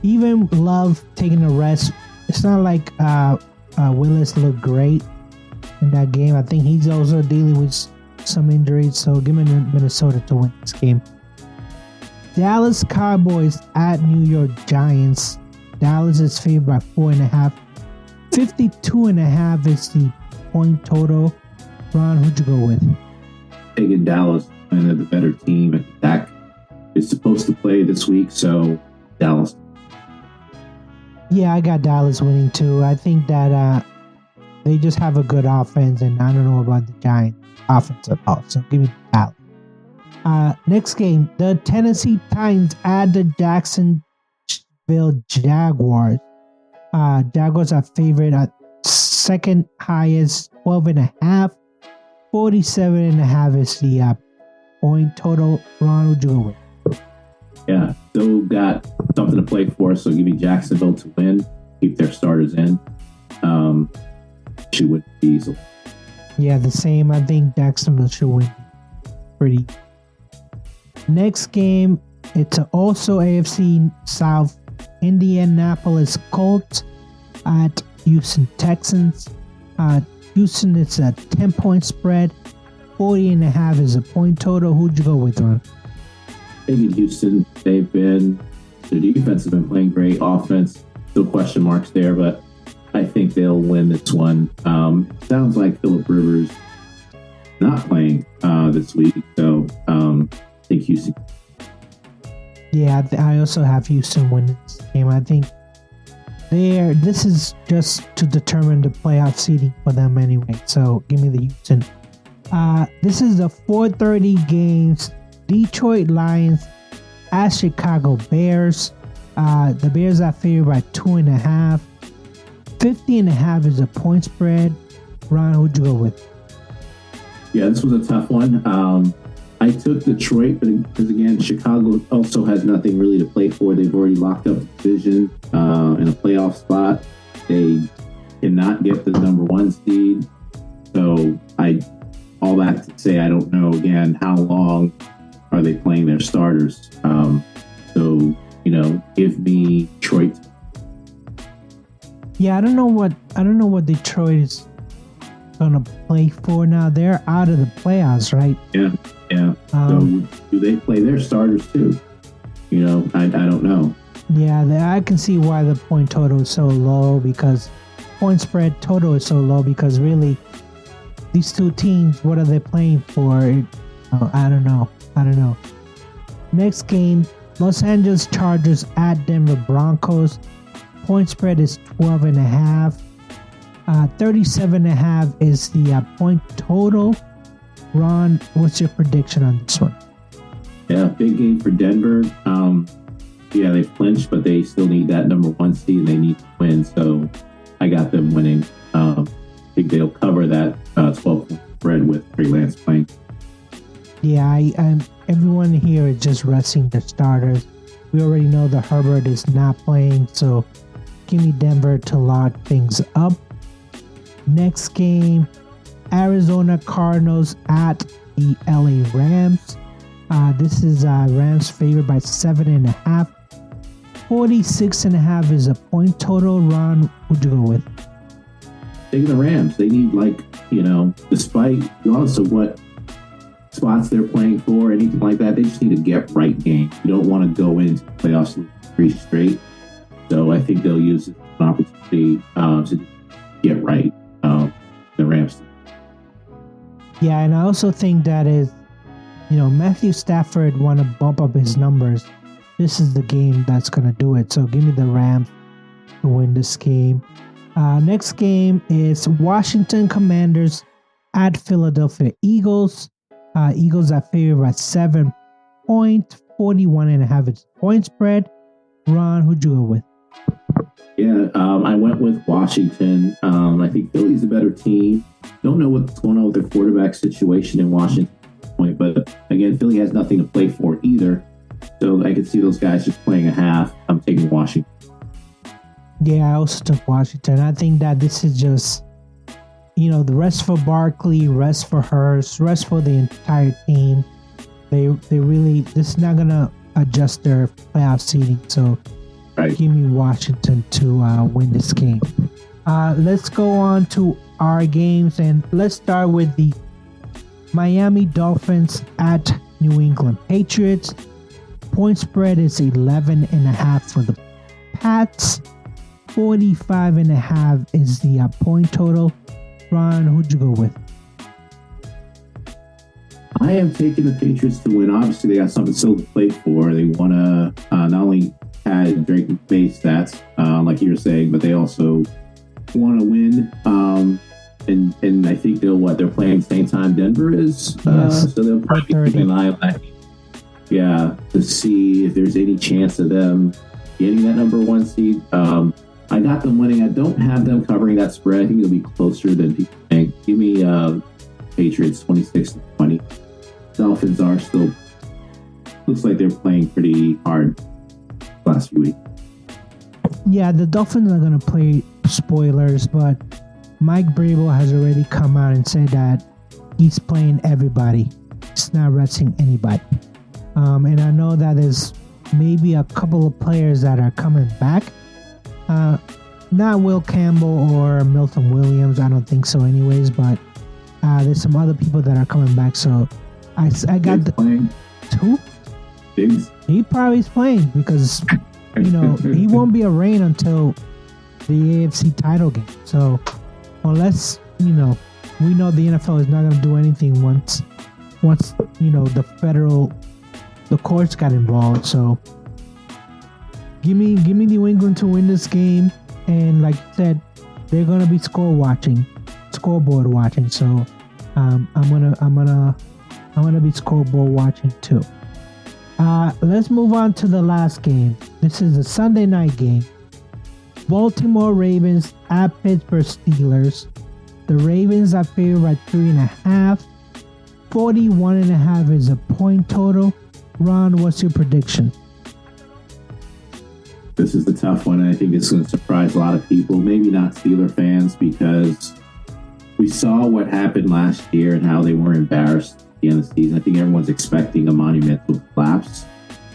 even love taking a rest. It's not like Willis looked great in that game. I think he's also dealing with some injuries, so give me Minnesota to win this game. Dallas Cowboys at New York Giants. Dallas is favored by 4.5. 52.5 is the point total. Ron, who'd you go with? Taking Dallas, and they're the better team. And Dak is supposed to play this week, so Dallas. Yeah, I got Dallas winning too. I think that they just have a good offense, and I don't know about the Giants offense at all. So give me Dallas. Next game, the Tennessee Titans at the Jacksonville Jaguars. Jaguars are favored at second highest, 12.5. 47.5 is the point total. Ron, would you go with? Yeah, still got something to play for, so give me Jacksonville to win. Keep their starters in. Should win easily. Yeah, the same. I think Jacksonville should win pretty. Next game, it's also AFC South. Indianapolis Colts at Houston Texans. Houston, it's a 10-point spread. 40.5 is a point total. Who'd you go with, Ron? Taking Houston. Their defense has been playing great. Offense, still question marks there, but I think they'll win this one. Sounds like Phillip Rivers not playing this week, so take Houston. Yeah, I also have Houston winning this game. I think this is just to determine the playoff seeding for them anyway. So give me the Houston. This is the 4:30 games. Detroit Lions at Chicago Bears. The Bears are favored by 2.5. 50.5 is a point spread. Ron, who'd you go with? Yeah, this was a tough one. I took Detroit, because again, Chicago also has nothing really to play for. They've already locked up the division in a playoff spot. They cannot get the number one seed. So all that to say, I don't know again how long are they playing their starters. So give me Detroit. Yeah, I don't know what Detroit is gonna play for now. They're out of the playoffs, right? Yeah. So do they play their starters too? I don't know. Yeah, I can see why the point total is so low, because point spread total is so low, because really these two teams, what are they playing for? I don't know. Next game, Los Angeles Chargers at Denver Broncos. Point spread is 12.5. 37.5 is the point total. Ron, what's your prediction on this one? Yeah, big game for Denver. Yeah, they flinched, but they still need that number one seed, and they need to win. So I got them winning. I think they'll cover that 12-point spread with Trey Lance playing. Yeah, everyone here is just resting their starters. We already know that Herbert is not playing, so give me Denver to lock things up. Next game, Arizona Cardinals at the LA Rams. This is Rams favored by 7.5. 46.5 is a point total. Ron, who'd you go with? Taking the Rams. They need, despite regardless of what spots they're playing for, anything like that, they just need to get right game. You don't want to go into the playoffs 3 straight. So I think they'll use it as an opportunity to get right. The Rams. Yeah, and I also think that is, Matthew Stafford want to bump up his numbers. This is the game that's going to do it. So give me the Rams to win this game. Next game is Washington Commanders at Philadelphia Eagles. Eagles are favored by 7 points. 41.5 is point spread. Ron, who'd you go with? Yeah, I went with Washington. I think Philly's a better team. Don't know what's going on with their quarterback situation in Washington, but again, Philly has nothing to play for either. So I could see those guys just playing a half. I'm taking Washington. Yeah, I also took Washington. I think that this is just, the rest for Barkley, rest for Hurst, rest for the entire team. They really, this is not gonna adjust their playoff seeding. So Right. give me Washington to win this game. Let's go on to our games, and let's start with the Miami Dolphins at New England Patriots. Point spread is 11.5 for the Pats. 45.5 is the point total. Ron, who'd you go with? I am taking the Patriots to win. Obviously, they got something still to play for. They want to not only had Drake and May stats, like you were saying, but they also want to win. And I think they're playing the same time Denver is. Yes. So they'll probably keep an eye on that. Yeah, to see if there's any chance of them getting that number one seed. I got them winning. I don't have them covering that spread. I think it'll be closer than people think. Give me Patriots 26-20. Dolphins are still, looks like they're playing pretty hard last few weeks. Yeah, the Dolphins are going to play spoilers, but Mike Vrabel has already come out and said that he's playing everybody. He's not resting anybody. And I know that there's maybe a couple of players that are coming back. Not Will Campbell or Milton Williams. I don't think so anyways, but there's some other people that are coming back. So I got the playing. Who? Diggs? He probably is playing because, he won't be a Reign until the AFC title game. So unless, we know the NFL is not going to do anything once the courts got involved. So give me New England to win this game. And like you said, they're going to be scoreboard watching. So I'm gonna be scoreboard watching too. Let's move on to the last game. This is a Sunday night game. Baltimore Ravens at Pittsburgh Steelers. The Ravens are favored by 3.5. 41.5 is a point total. Ron, what's your prediction? This is the tough one, and I think it's going to surprise a lot of people. Maybe not Steeler fans, because we saw what happened last year and how they were embarrassed at the end of the season. I think everyone's expecting a monumental collapse.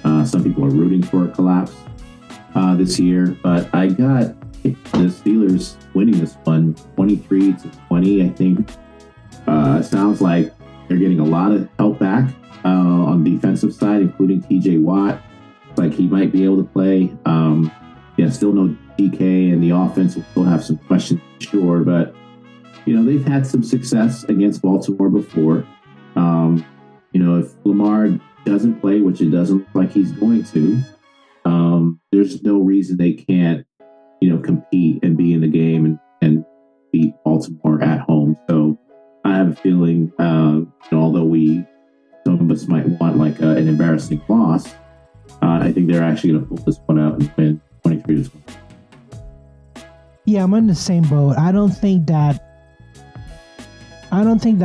Some people are rooting for a collapse this year, but I got the Steelers winning this one 23-20. I think sounds like they're getting a lot of help back on the defensive side, including TJ Watt. Like he might be able to play. Still no DK, and the offense will still have some questions, sure, but they've had some success against Baltimore before. If Lamar doesn't play, which it doesn't look like he's going to, there's no reason they can't, compete and be in the game and beat Baltimore at home. So I have a feeling, although some of us might want like an embarrassing loss, I think they're actually going to pull this one out and win 23-20. Yeah, I'm in the same boat. I don't think that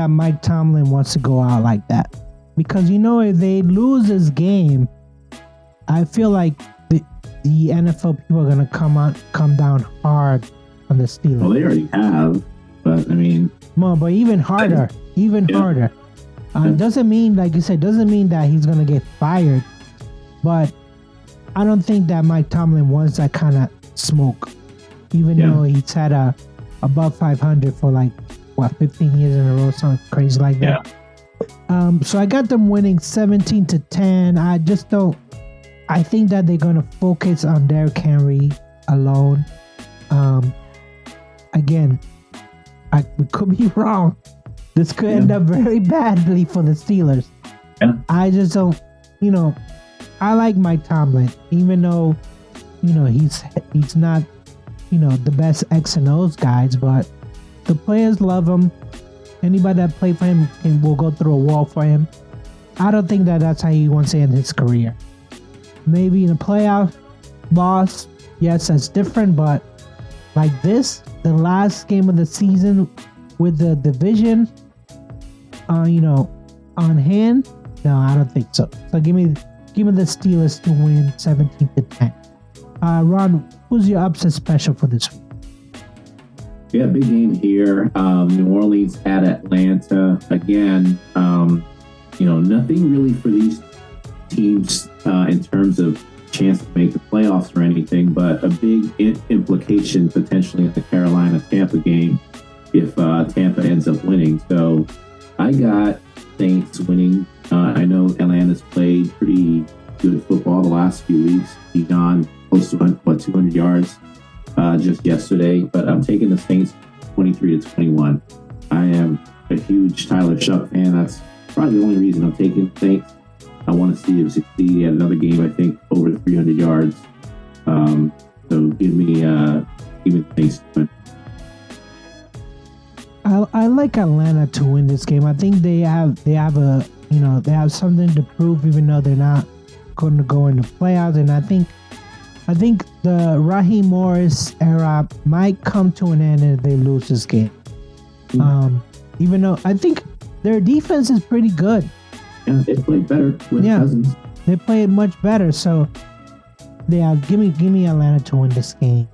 Mike Tomlin wants to go out like that, because if they lose this game, I feel like the NFL people are going to come down hard on the Steelers. Well, they already have, but I mean, but even harder, harder. Doesn't mean, like you said, doesn't mean that he's going to get fired, but I don't think that Mike Tomlin wants that kind of smoke, even though he's had above 500 for 15 years in a row, something crazy like that. So I got them winning 17-10. I think that they're going to focus on Derrick Henry alone. Again, we could be wrong. This could end up very badly for the Steelers. Yeah. I just don't, I like Mike Tomlin, even though, he's not, the best X and O's guys, but the players love him. Anybody that played for him will go through a wall for him. I don't think that's how he wants to end his career. Maybe in a playoff loss, yes, that's different, but like this, the last game of the season with the division, on hand, no, I don't think so. So give me the Steelers to win 17-10. Ron, who's your upset special for this week? Yeah, big game here. New Orleans at Atlanta. Again, nothing really for these teams in terms of chance to make the playoffs or anything, but a big implication potentially in the Carolina-Tampa game if Tampa ends up winning. So I got Saints winning. I know Atlanta's played pretty good football the last few weeks. Dijon close to 200 yards just yesterday, but I'm taking the Saints 23-21. I am a huge Tyler Shuck fan. That's probably the only reason I'm taking the Saints. I want to see him succeed. He had another game, I think, over 300 yards. So give me the Saints to win. I like Atlanta to win this game. I think they have something to prove, even though they're not going to go into playoffs. And I think the Raheem Morris era might come to an end if they lose this game. Even though I think their defense is pretty good. Yeah, they played better with Cousins. They played much better. So, yeah, give me Atlanta to win this game.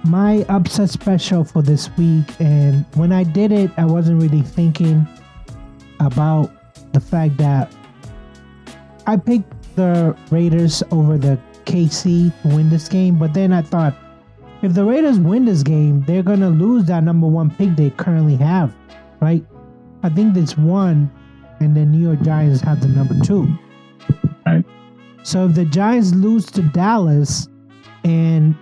My upset special for this week, and when I did it, I wasn't really thinking about the fact that I picked the Raiders over the KC to win this game, but then I thought, if the Raiders win this game, they're going to lose that number one pick they currently have, right? I think it's one, and the New York Giants have the number two. Right. So if the Giants lose to Dallas and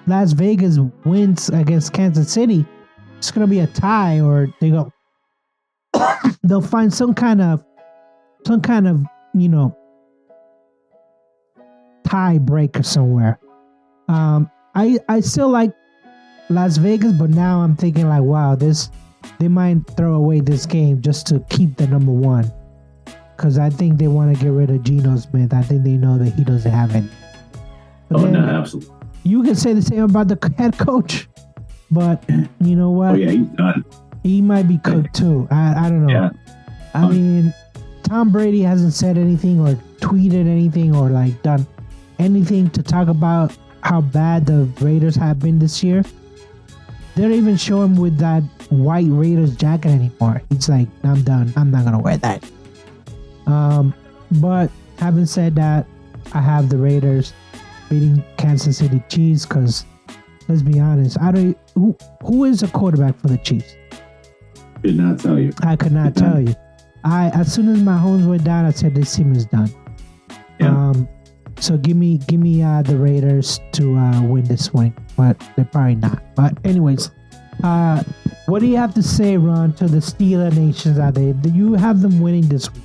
Las Vegas wins against Kansas City, it's going to be a tie, or they'll find some kind of tie breaker somewhere. I still like Las Vegas, but now I'm thinking like, wow, they might throw away this game just to keep the number one, because I think they want to get rid of Geno Smith. I think they know that he doesn't have any. But no, absolutely. You can say the same about the head coach, but you know what? Oh yeah, he's done. He might be cooked too. I don't know. Yeah. I mean, Tom Brady hasn't said anything or tweeted anything or like done anything to talk about how bad the Raiders have been this year. They don't even show him with that white Raiders jacket anymore. He's like, I'm done. I'm not gonna wear that. But having said that, I have the Raiders beating Kansas City Chiefs, because let's be honest, who is a quarterback for the Chiefs? Could not tell you. I could not tell you. As soon as my Mahomes went down, I said this team is done. Yeah. So give me the Raiders to win this one, but they're probably not. But anyways, what do you have to say, Ron, to the Steeler Nations out there? Do you have them winning this week?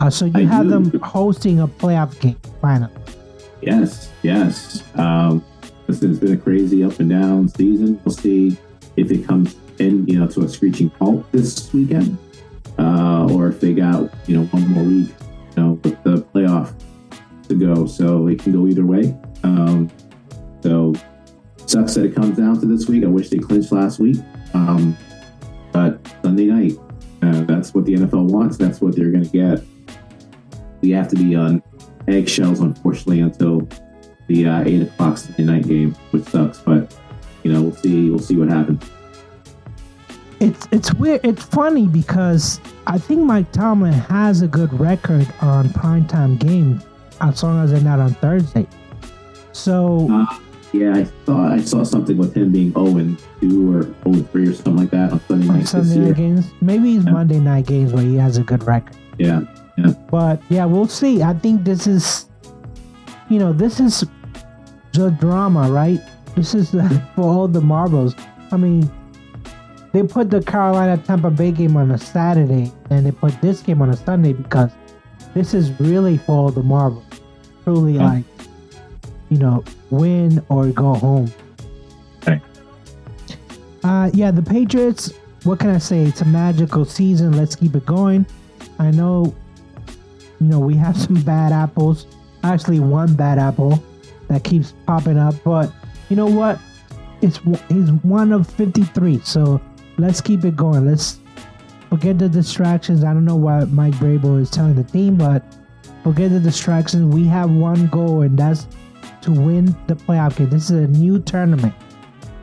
So you have them hosting a playoff game finally. Yes. Listen, it's been a crazy up and down season. We'll see if it comes in, to a screeching halt this weekend, or if they got, one more week, with the playoff to go. So it can go either way. So sucks that it comes down to this week. I wish they clinched last week. But Sunday night, that's what the NFL wants. That's what they're going to get. We have to be on eggshells, unfortunately, until the 8 o'clock Sunday night game, which sucks. But we'll see what happens. It's weird. It's funny because I think Mike Tomlin has a good record on primetime games, as long as they're not on Thursday. So yeah, I thought I saw something with him being 0-2 or 0-3 or something like that on Sunday night this year. Games. Maybe it's Monday night games where he has a good record. Yeah. But yeah, we'll see. I think this is the drama, right? This is for all the marbles. I mean, they put the Carolina-Tampa Bay game on a Saturday, and they put this game on a Sunday because this is really for all the marbles. Truly, like, win or go home. Okay. Yeah, the Patriots, what can I say? It's a magical season. Let's keep it going. I know, we have some bad apples. Actually, one bad apple that keeps popping up. But you know what? He's one of 53. So let's keep it going. Let's forget the distractions. I don't know what Mike Vrabel is telling the team, but forget the distractions. We have one goal, and that's to win the playoff game. This is a new tournament.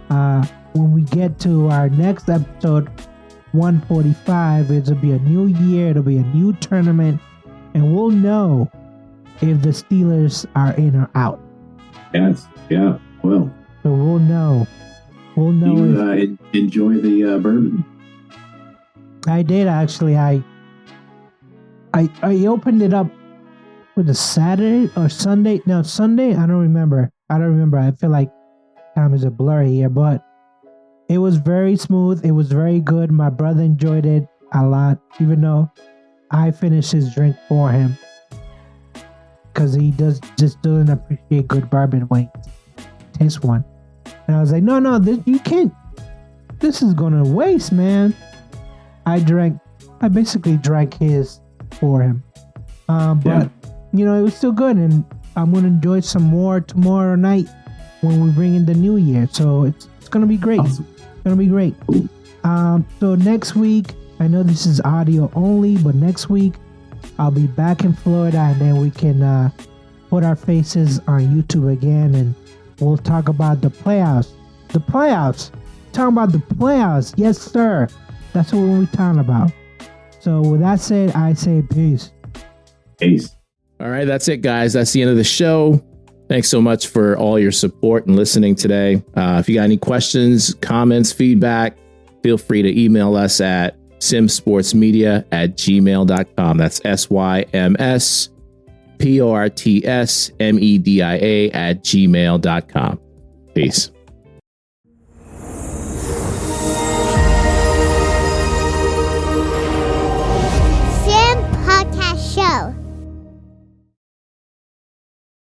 When we get to our next episode, 145. It'll be a new year. It'll be a new tournament. And we'll know if the Steelers are in or out. Yes. Yeah. Well. So we'll know. We'll know. You enjoy the bourbon? I did actually. I opened it up with a Saturday or Sunday. No, Sunday. I don't remember. I feel like time is a blur here, but it was very smooth. It was very good. My brother enjoyed it a lot, even though I finished his drink for him because he doesn't appreciate good bourbon when he tastes one. And I was like, no, you can't. This is gonna waste, man. I basically drank his for him. But it was still good, and I'm gonna enjoy some more tomorrow night when we bring in the new year. So it's gonna be great. Awesome. It's gonna be great. So next week, I know this is audio only, but next week I'll be back in Florida, and then we can put our faces on YouTube again, and we'll talk about the playoffs. Talking about the playoffs. Yes, sir. That's what we're talking about. So with that said, I say peace. Peace. All right, that's it, guys. That's the end of the show. Thanks so much for all your support and listening today. If you got any questions, comments, feedback, feel free to email us at simsportsmedia@gmail.com. That's SYMSPORTSMEDIA@gmail.com. Peace.